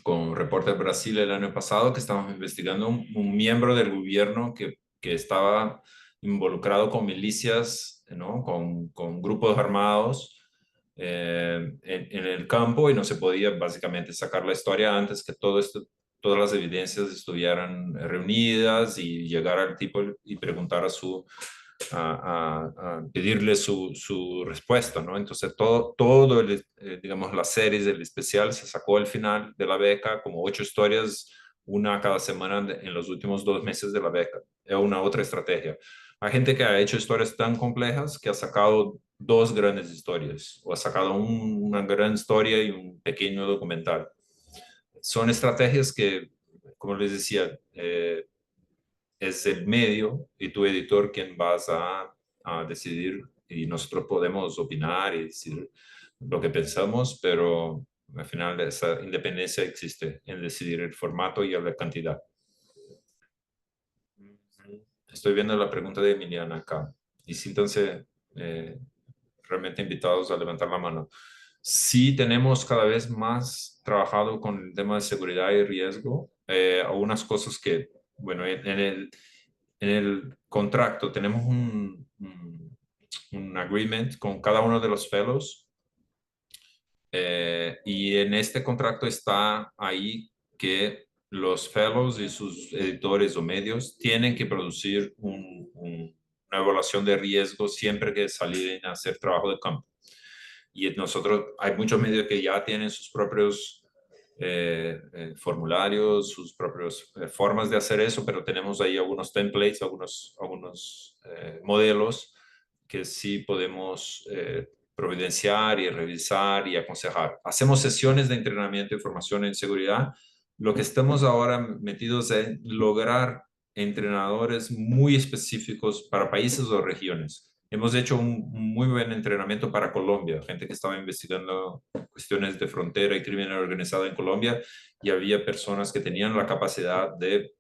con Reporter Brasil el año pasado, que estábamos investigando un miembro del gobierno que estaba involucrado con milicias, ¿no? Con grupos armados en el campo y no se podía básicamente sacar la historia antes que todo esto, todas las evidencias estuvieran reunidas y llegar al tipo y preguntar a pedirle su respuesta, ¿no? Entonces, todo digamos, las series del especial se sacó al final de la beca, como 8 historias, una cada semana en los últimos 2 meses de la beca. Es una otra estrategia. Hay gente que ha hecho historias tan complejas que ha sacado 2 grandes historias o ha sacado una gran historia y un pequeño documental. Son estrategias que, como les decía, es el medio y tu editor quien vas a decidir y nosotros podemos opinar y decir lo que pensamos, pero al final esa independencia existe en decidir el formato y la cantidad. Estoy viendo la pregunta de Emiliana acá y siéntanse realmente invitados a levantar la mano. Sí tenemos cada vez más trabajado con el tema de seguridad y riesgo. Algunas cosas que, bueno, en el contrato tenemos un agreement con cada uno de los fellows y en este contrato está ahí que los fellows y sus editores o medios tienen que producir una evaluación de riesgo siempre que salen a hacer trabajo de campo. Y nosotros, hay muchos medios que ya tienen sus propios formularios, sus propias formas de hacer eso, pero tenemos ahí algunos templates, algunos modelos que sí podemos providenciar y revisar y aconsejar. Hacemos sesiones de entrenamiento y formación en seguridad. Lo que estamos ahora metidos en lograr entrenadores muy específicos para países o regiones. Hemos hecho un muy buen entrenamiento para Colombia, gente que estaba investigando cuestiones de frontera y crimen organizado en Colombia y había personas que tenían la capacidad de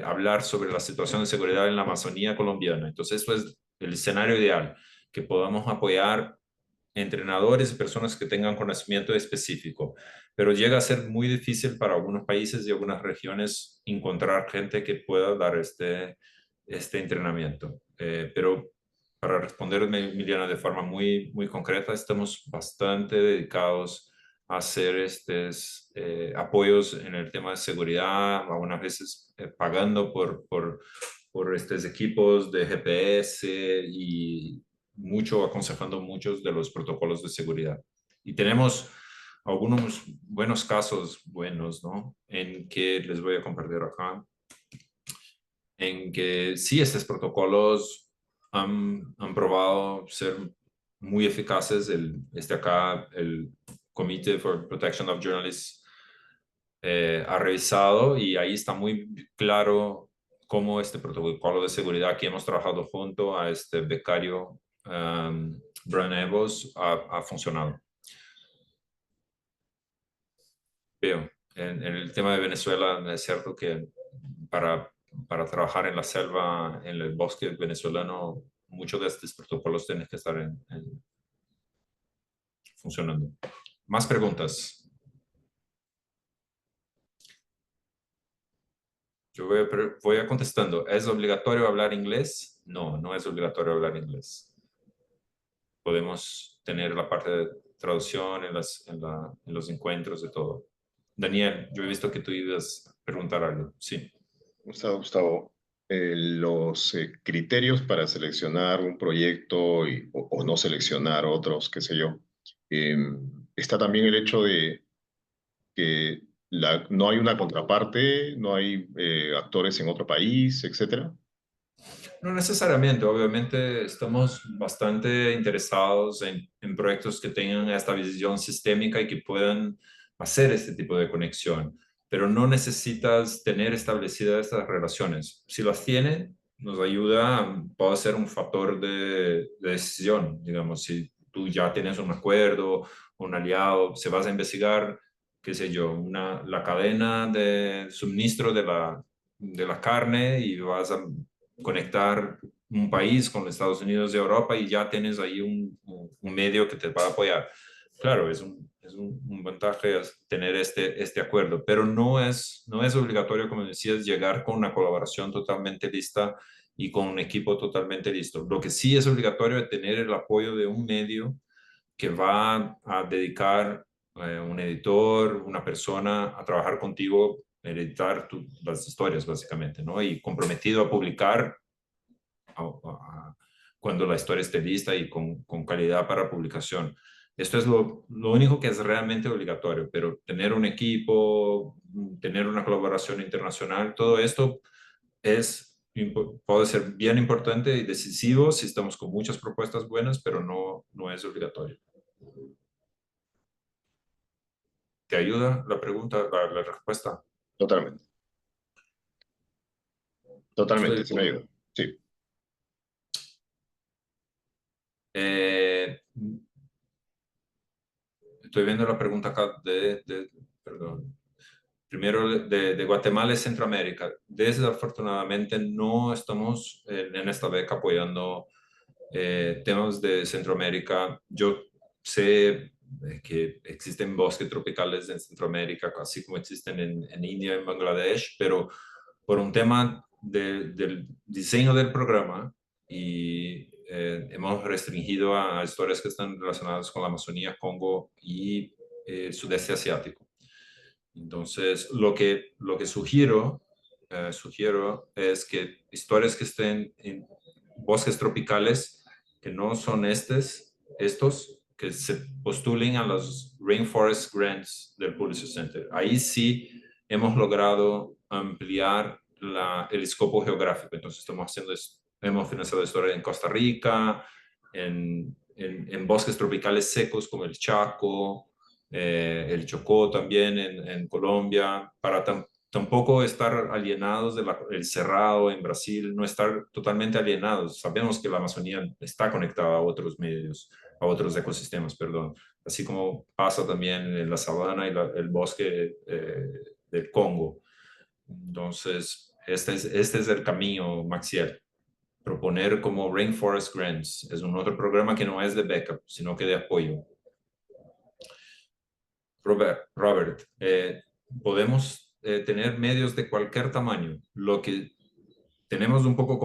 hablar sobre la situación de seguridad en la Amazonía colombiana. Entonces, eso es el escenario ideal, que podamos apoyar entrenadores y personas que tengan conocimiento específico, pero llega a ser muy difícil para algunos países y algunas regiones encontrar gente que pueda dar este entrenamiento. Pero para responderme, Emiliana, de forma muy concreta, estamos bastante dedicados a hacer estos apoyos en el tema de seguridad, algunas veces pagando por estos equipos de GPS y mucho aconsejando muchos de los protocolos de seguridad. Y tenemos algunos buenos casos, buenos, ¿no? En que les voy a compartir acá, en que sí, estos protocolos han probado ser muy eficaces. Acá, el Committee for Protection of Journalists ha revisado y ahí está muy claro cómo este protocolo de seguridad que hemos trabajado junto a este becario Brian Evos ha funcionado. Veo, en el tema de Venezuela es cierto que para, para trabajar en la selva, en el bosque venezolano, muchos de estos protocolos tienen que estar funcionando. Más preguntas. Yo voy a contestando. ¿Es obligatorio hablar inglés? No, no es obligatorio hablar inglés. Podemos tener la parte de traducción en los encuentros de todo. Daniel, yo he visto que tú ibas a preguntar algo. Sí. Gustavo, los criterios para seleccionar un proyecto o no seleccionar otros, qué sé yo, eh, está también el hecho de que no hay una contraparte, no hay actores en otro país, etcétera. No necesariamente, obviamente estamos bastante interesados en proyectos que tengan esta visión sistémica y que puedan hacer este tipo de conexión, pero no necesitas tener establecidas estas relaciones. Si las tiene, nos ayuda, puede ser un factor de decisión, digamos, si tú ya tienes un acuerdo, un aliado, se vas a investigar, qué sé yo, la cadena de suministro de la carne y vas a conectar un país con los Estados Unidos de Europa y ya tienes ahí un medio que te va a apoyar. Claro, un ventaja tener este acuerdo, pero no es obligatorio, como decías, llegar con una colaboración totalmente lista y con un equipo totalmente listo. Lo que sí es obligatorio es tener el apoyo de un medio que va a dedicar un editor, una persona a trabajar contigo, editar las historias básicamente, ¿no? Y comprometido a publicar cuando la historia esté lista y con calidad para publicación. Esto es lo único que es realmente obligatorio, pero tener un equipo, tener una colaboración internacional, todo esto puede ser bien importante y decisivo si estamos con muchas propuestas buenas, pero no es obligatorio. ¿Te ayuda la pregunta, la respuesta? Totalmente. Estoy, Totalmente, sí me ayuda. Sí. eh, estoy viendo la pregunta acá perdón. Primero, de Guatemala y Centroamérica. Desafortunadamente no estamos en esta beca apoyando temas de Centroamérica. Yo sé que existen bosques tropicales en Centroamérica, así como existen en India y en Bangladesh, pero por un tema del diseño del programa y hemos restringido a historias que están relacionadas con la Amazonía, Congo y Sudeste Asiático. Entonces, lo que sugiero es que historias que estén en bosques tropicales, que no son estos, que se postulen a los Rainforest Grants del Pulitzer Center. Ahí sí hemos logrado ampliar el escopo geográfico. Entonces, hemos financiado historias en Costa Rica, en bosques tropicales secos como el Chaco, el Chocó también en Colombia, para tampoco estar alienados del Cerrado en Brasil, no estar totalmente alienados. Sabemos que la Amazonía está conectada a otros medios, a otros ecosistemas, perdón, así como pasa también en la sabana y el bosque del Congo. Entonces, este es el camino, Maxiel. Proponer como Rainforest Grants. Es un otro programa que no es de backup, sino que de apoyo. Robert, podemos tener medios de cualquier tamaño. Lo que tenemos un poco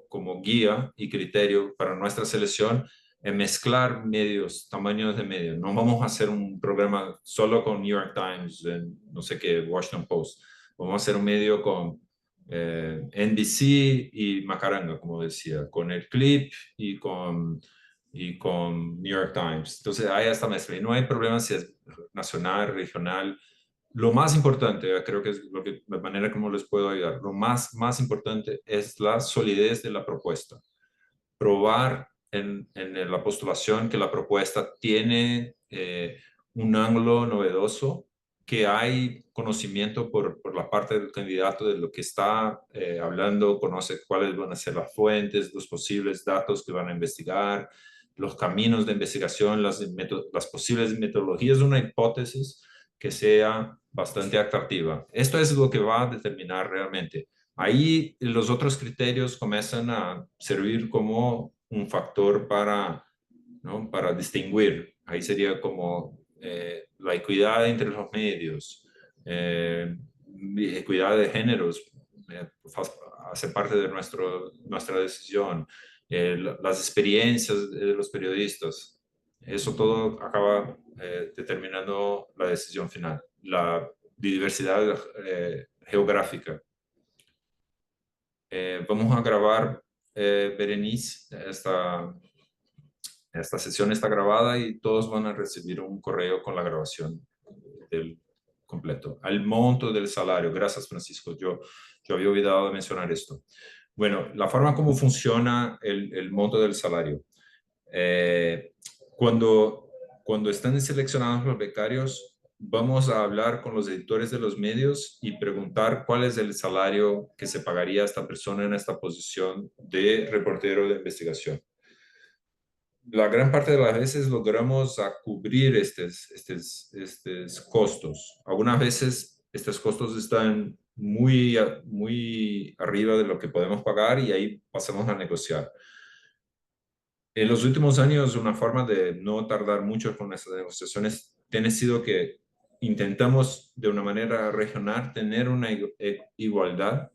como guía y criterio para nuestra selección es mezclar medios, tamaños de medios. No vamos a hacer un programa solo con New York Times, no sé qué, Washington Post. Vamos a hacer un medio con NBC y Macaranga, como decía, con el clip y con New York Times. Entonces hay esta mezcla y no hay problema si es nacional, regional. Lo más importante, creo que es la manera como les puedo ayudar, más importante es la solidez de la propuesta. Probar en la postulación que la propuesta tiene un ángulo novedoso, que hay conocimiento por la parte del candidato de lo que está hablando, conoce cuáles van a ser las fuentes, los posibles datos que van a investigar, los caminos de investigación, las posibles metodologías de una hipótesis que sea bastante atractiva. Esto es lo que va a determinar realmente. Ahí los otros criterios comienzan a servir como un factor para, ¿no? Para distinguir. Ahí sería como la equidad entre los medios, equidad de géneros, hace parte de nuestra decisión, las experiencias de los periodistas. Eso todo acaba determinando la decisión final. La diversidad geográfica. Vamos a grabar, Berenice, esta sesión está grabada y todos van a recibir un correo con la grabación del completo. Al monto del salario. Gracias, Francisco. Yo había olvidado de mencionar esto. Bueno, la forma como funciona el monto del salario. Cuando están seleccionados los becarios, vamos a hablar con los editores de los medios y preguntar cuál es el salario que se pagaría a esta persona en esta posición de reportero de investigación. La gran parte de las veces logramos a cubrir estos costos. Algunas veces estos costos están muy arriba de lo que podemos pagar y ahí pasamos a negociar. En los últimos años, una forma de no tardar mucho con estas negociaciones tiene sido que intentamos de una manera regional tener una igualdad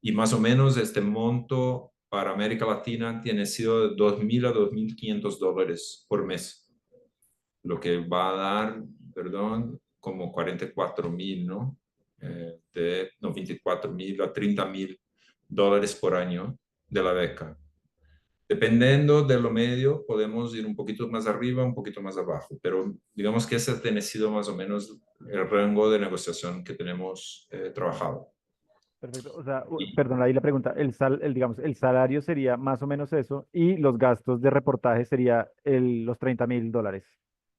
y más o menos este monto para América Latina tiene sido de $2,000 a $2,500 por mes, lo que va a dar, perdón, como 44,000, ¿no? 24,000 a $30,000 por año de la beca. Dependiendo de lo medio, podemos ir un poquito más arriba, un poquito más abajo, pero digamos que ese ha sido más o menos el rango de negociación que tenemos trabajado. Perfecto. O sea, Y- perdón, ahí la pregunta, digamos, el salario sería más o menos eso y los gastos de reportaje sería los $30,000.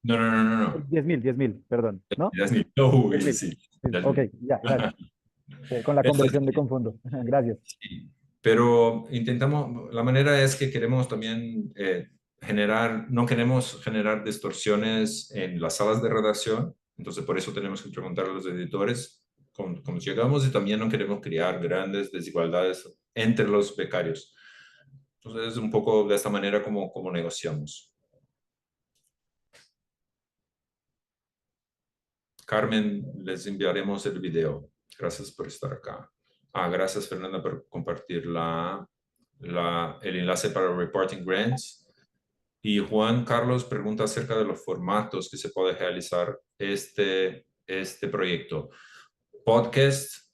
No, no, no, no, no. 10,000, perdón, ¿no? 10,000. Uy, 10,000. sí. Sí, 10,000. ok, ya, gracias. Con la Eso conversión me sí, confundo. Gracias. sí. Pero intentamos, la manera es que queremos también no queremos generar distorsiones en las salas de redacción, entonces por eso tenemos que preguntar a los editores cómo llegamos y también no queremos crear grandes desigualdades entre los becarios. Entonces es un poco de esta manera como negociamos. Carmen, les enviaremos el video. Gracias por estar acá. Gracias, Fernanda, por compartir el enlace para Reporting Grants. Y Juan Carlos pregunta acerca de los formatos que se puede realizar este proyecto. Podcast,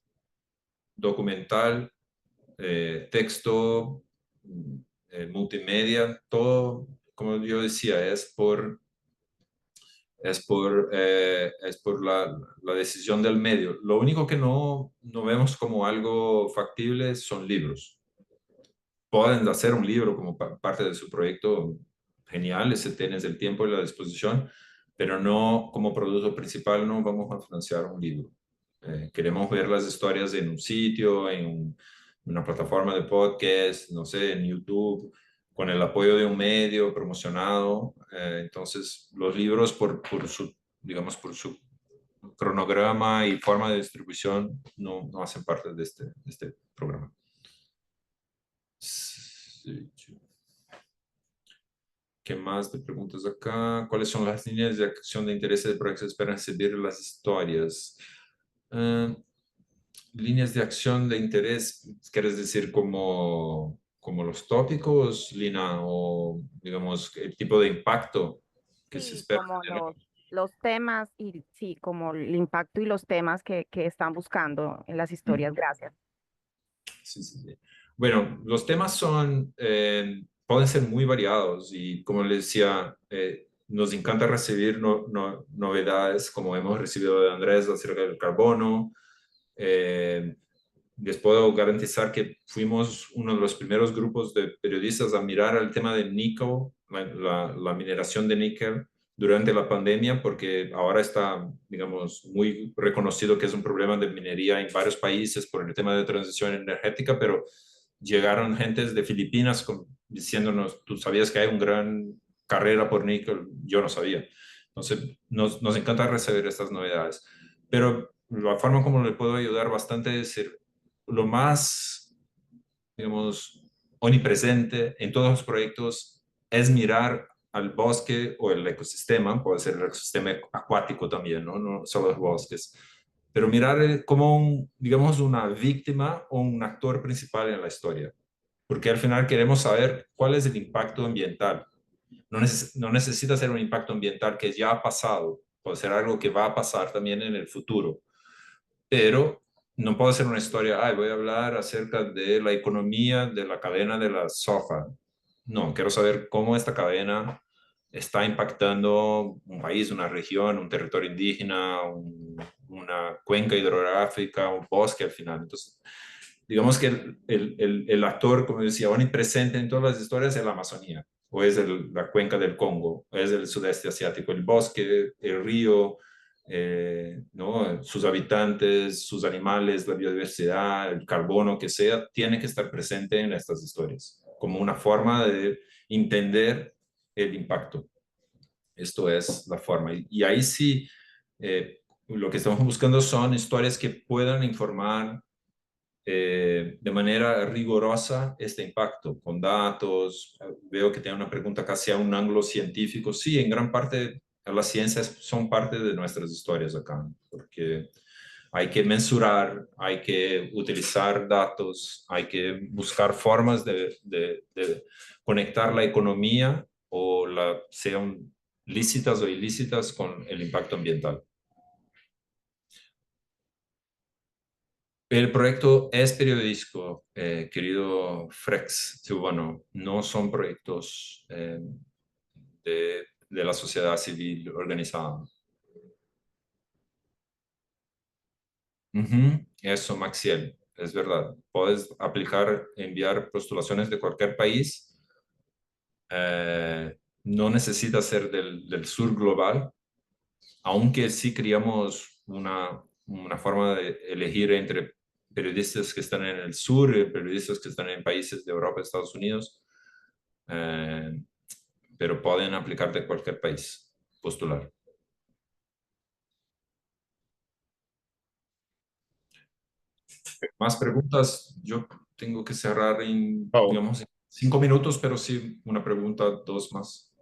documental, texto, multimedia, todo, como yo decía, es por la decisión del medio. Lo único que no vemos como algo factible son libros. Pueden hacer un libro como parte de su proyecto, genial, ese tienes el tiempo y la disposición, pero no como producto principal, no vamos a financiar un libro. Queremos ver las historias en un sitio, en una plataforma de podcast, no sé, en YouTube, con el apoyo de un medio promocionado. Entonces, los libros digamos, por su cronograma y forma de distribución no hacen parte de este programa. Sí, sí. ¿Qué más de preguntas acá? ¿Cuáles son las líneas de acción de interés de proyectos que esperan recibir las historias? Líneas de acción de interés, ¿quieres decir como los tópicos, Lina, o digamos el tipo de impacto que se Sí, espera como tener? los temas y sí, como el impacto y los temas que están buscando en las historias. Gracias. Sí, sí, sí. Bueno, los temas pueden ser muy variados y como les decía, nos encanta recibir novedades como hemos recibido de Andrés acerca del carbono. Les puedo garantizar que fuimos uno de los primeros grupos de periodistas a mirar el tema de níquel, la mineración de níquel durante la pandemia, porque ahora está, digamos, muy reconocido que es un problema de minería en varios países por el tema de transición energética, pero llegaron gentes de Filipinas diciéndonos, tú sabías que hay una gran carrera por níquel, yo no sabía. Entonces, nos encanta recibir estas novedades. Pero la forma como le puedo ayudar bastante es ser lo más, digamos, omnipresente en todos los proyectos, es mirar al bosque o el ecosistema, puede ser el ecosistema acuático también, ¿no? No solo los bosques, pero mirar como, digamos, una víctima o un actor principal en la historia, porque al final queremos saber cuál es el impacto ambiental. No necesita ser un impacto ambiental que ya ha pasado, puede ser algo que va a pasar también en el futuro, pero no puede ser una historia, ay, voy a hablar acerca de la economía de la cadena de la soja. No, quiero saber cómo esta cadena está impactando un país, una región, un territorio indígena, una cuenca hidrográfica, un bosque al final. Entonces, digamos que el actor, como decía, omnipresente en todas las historias es la Amazonía, o es la cuenca del Congo, o es el sudeste asiático, el bosque, el río, ¿no? Sus habitantes, sus animales, la biodiversidad, el carbono que sea, tiene que estar presente en estas historias, como una forma de entender el impacto. Esto es la forma. Y ahí sí, lo que estamos buscando son historias que puedan informar de manera rigurosa este impacto, con datos. Veo que tiene una pregunta casi a un ángulo científico. Sí, en gran parte las ciencias son parte de nuestras historias acá, porque hay que mensurar, hay que utilizar datos, hay que buscar formas de conectar la economía o sean lícitas o ilícitas con el impacto ambiental. El proyecto es periodístico, querido Frex Tubano. No son proyectos de la sociedad civil organizada. Eso, Maxiel, es verdad. Puedes aplicar, enviar postulaciones de cualquier país. No necesita ser del sur global, aunque sí creamos una forma de elegir entre periodistas que están en el sur y periodistas que están en países de Europa, Estados Unidos, pero pueden aplicar de cualquier país, postular. ¿Más preguntas? Yo tengo que cerrar en, digamos, 5 minutos, pero sí, una pregunta, dos más.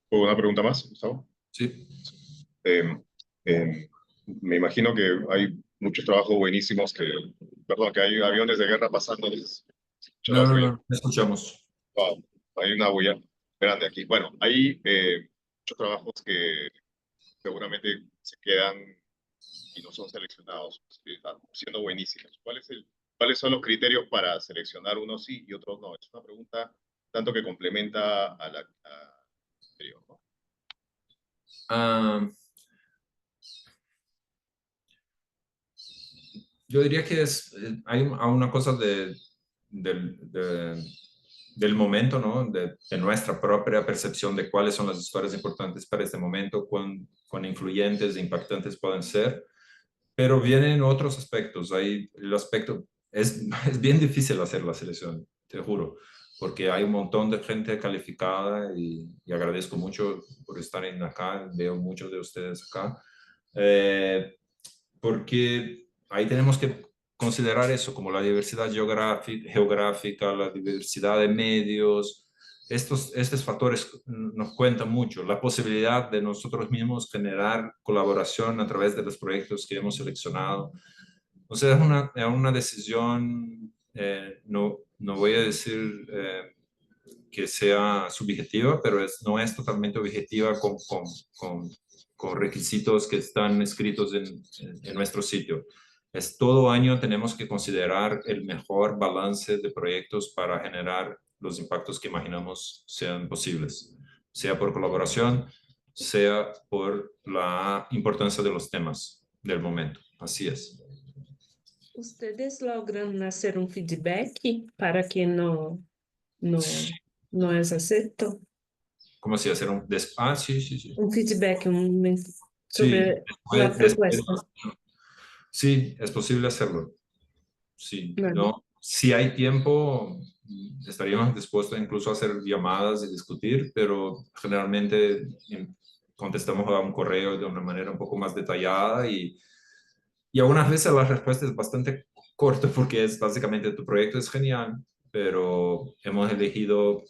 ¿Una pregunta más, Gustavo? Sí. Me imagino que hay muchos trabajos buenísimos perdón, que hay aviones de guerra pasando. No, escuchamos. Wow, hay una bulla grande aquí. Bueno, hay muchos trabajos que seguramente se quedan y no son seleccionados, siendo buenísimos. ¿Cuáles son los criterios para seleccionar unos sí y otros no? Es una pregunta tanto que complementa a la anterior, ¿no? Yo diría que hay una cosa del momento, ¿no? De nuestra propia percepción de cuáles son las historias importantes para este momento, cuán influyentes e impactantes pueden ser, pero vienen otros aspectos. Hay el aspecto, es bien difícil hacer la selección, te juro, porque hay un montón de gente calificada y agradezco mucho por estar acá, veo muchos de ustedes acá, porque ahí tenemos que considerar eso, como la diversidad geográfica, la diversidad de medios. Estos factores nos cuentan mucho. La posibilidad de nosotros mismos generar colaboración a través de los proyectos que hemos seleccionado. O sea, es una decisión, no voy a decir que sea subjetiva, pero no es totalmente objetiva con requisitos que están escritos en nuestro sitio. Todo año tenemos que considerar el mejor balance de proyectos para generar los impactos que imaginamos sean posibles, sea por colaboración, sea por la importancia de los temas del momento. Así es. ¿Ustedes logran hacer un feedback para que no es acepto? ¿Cómo si hacer un... sí. Un feedback Sí, sobre la propuesta. Sí, es posible hacerlo. Sí, Vale. no, si hay tiempo, estaríamos dispuestos incluso a hacer llamadas y discutir, pero generalmente contestamos a un correo de una manera un poco más detallada y algunas veces la respuesta es bastante corta porque es básicamente tu proyecto es genial, pero hemos elegido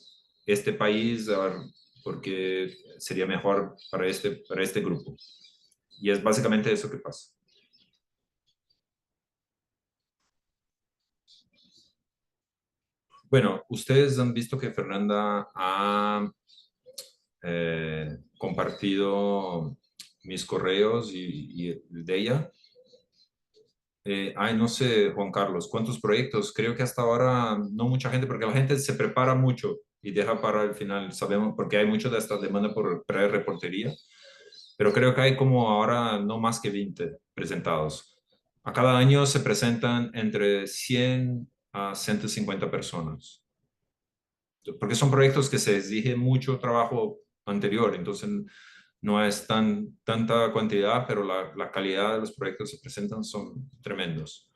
este país porque sería mejor para este grupo. Y es básicamente eso que pasa. Bueno, ustedes han visto que Fernanda ha compartido mis correos y el de ella. No sé, Juan Carlos, ¿cuántos proyectos? Creo que hasta ahora no mucha gente, porque la gente se prepara mucho y deja para el final, sabemos, porque hay mucho de esta demanda por reportería, pero creo que hay como ahora no más que 20 presentados. A cada año se presentan entre 100 a 150 personas, porque son proyectos que se exige mucho trabajo anterior, entonces no es tanta cantidad, pero la calidad de los proyectos que se presentan son tremendos.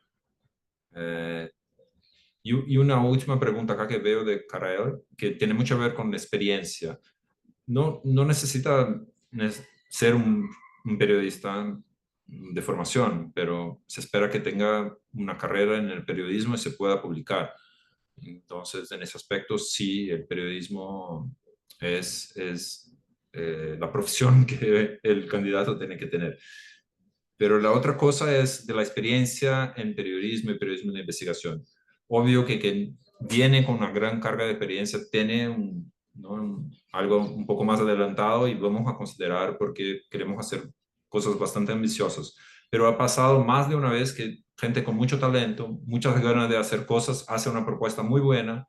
Y una última pregunta acá que veo de Carael, que tiene mucho que ver con la experiencia. No necesita ser un periodista de formación, pero se espera que tenga una carrera en el periodismo y se pueda publicar. Entonces, en ese aspecto, sí, el periodismo es la profesión que el candidato tiene que tener. Pero la otra cosa es de la experiencia en periodismo y periodismo de investigación. Obvio que viene con una gran carga de experiencia, tiene algo un poco más adelantado y vamos a considerar porque queremos hacer cosas bastante ambiciosas. Pero ha pasado más de una vez que gente con mucho talento, muchas ganas de hacer cosas, hace una propuesta muy buena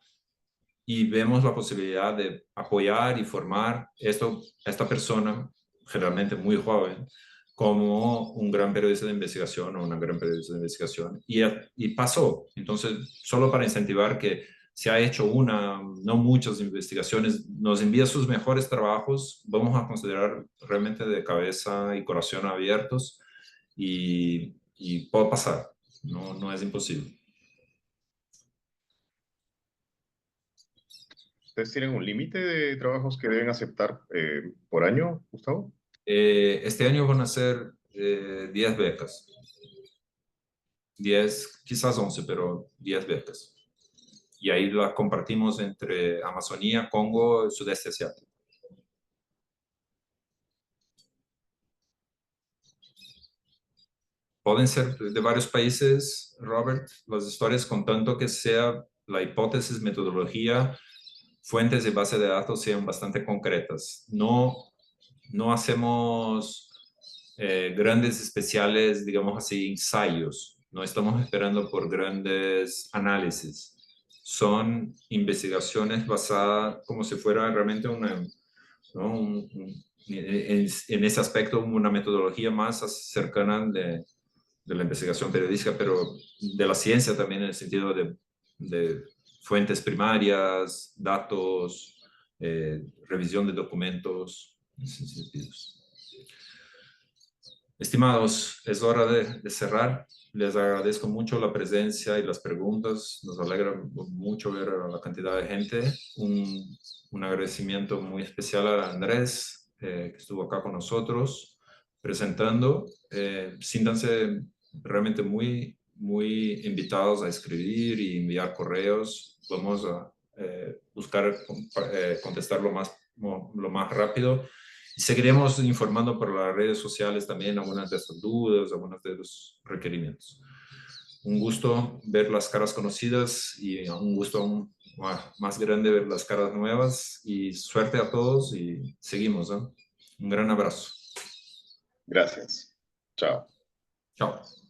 y vemos la posibilidad de apoyar y formar esta persona, generalmente muy joven, como un gran periodista de investigación o una gran periodista de investigación. Y pasó. Entonces, solo para incentivar que se ha hecho no muchas investigaciones, nos envía sus mejores trabajos, vamos a considerar realmente de cabeza y corazón abiertos y puede pasar, no es imposible. ¿Ustedes tienen un límite de trabajos que deben aceptar por año, Gustavo? Este año van a ser 10 becas. 10, quizás 11, pero 10 becas. Y ahí las compartimos entre Amazonía, Congo y Sudeste Asiático. Pueden ser de varios países, Robert, las historias con tanto que sea la hipótesis, metodología, fuentes de base de datos sean bastante concretas. No hacemos grandes especiales, digamos así, ensayos. No estamos esperando por grandes análisis. Son investigaciones basadas como si fuera realmente en ese aspecto una metodología más cercana de la investigación periodística, pero de la ciencia también en el sentido de fuentes primarias, datos, revisión de documentos, en ese sentido. Estimados, es hora de cerrar. Les agradezco mucho la presencia y las preguntas. Nos alegra mucho ver a la cantidad de gente. Un agradecimiento muy especial a Andrés, que estuvo acá con nosotros presentando. Siéntanse realmente muy, muy invitados a escribir y enviar correos. Vamos a buscar contestar lo más rápido. Y seguiremos informando por las redes sociales también algunas de estas dudas, algunos de los requerimientos. Un gusto ver las caras conocidas y un gusto aún más grande ver las caras nuevas. Y suerte a todos y seguimos, ¿eh? Un gran abrazo. Gracias. Chao. Chao.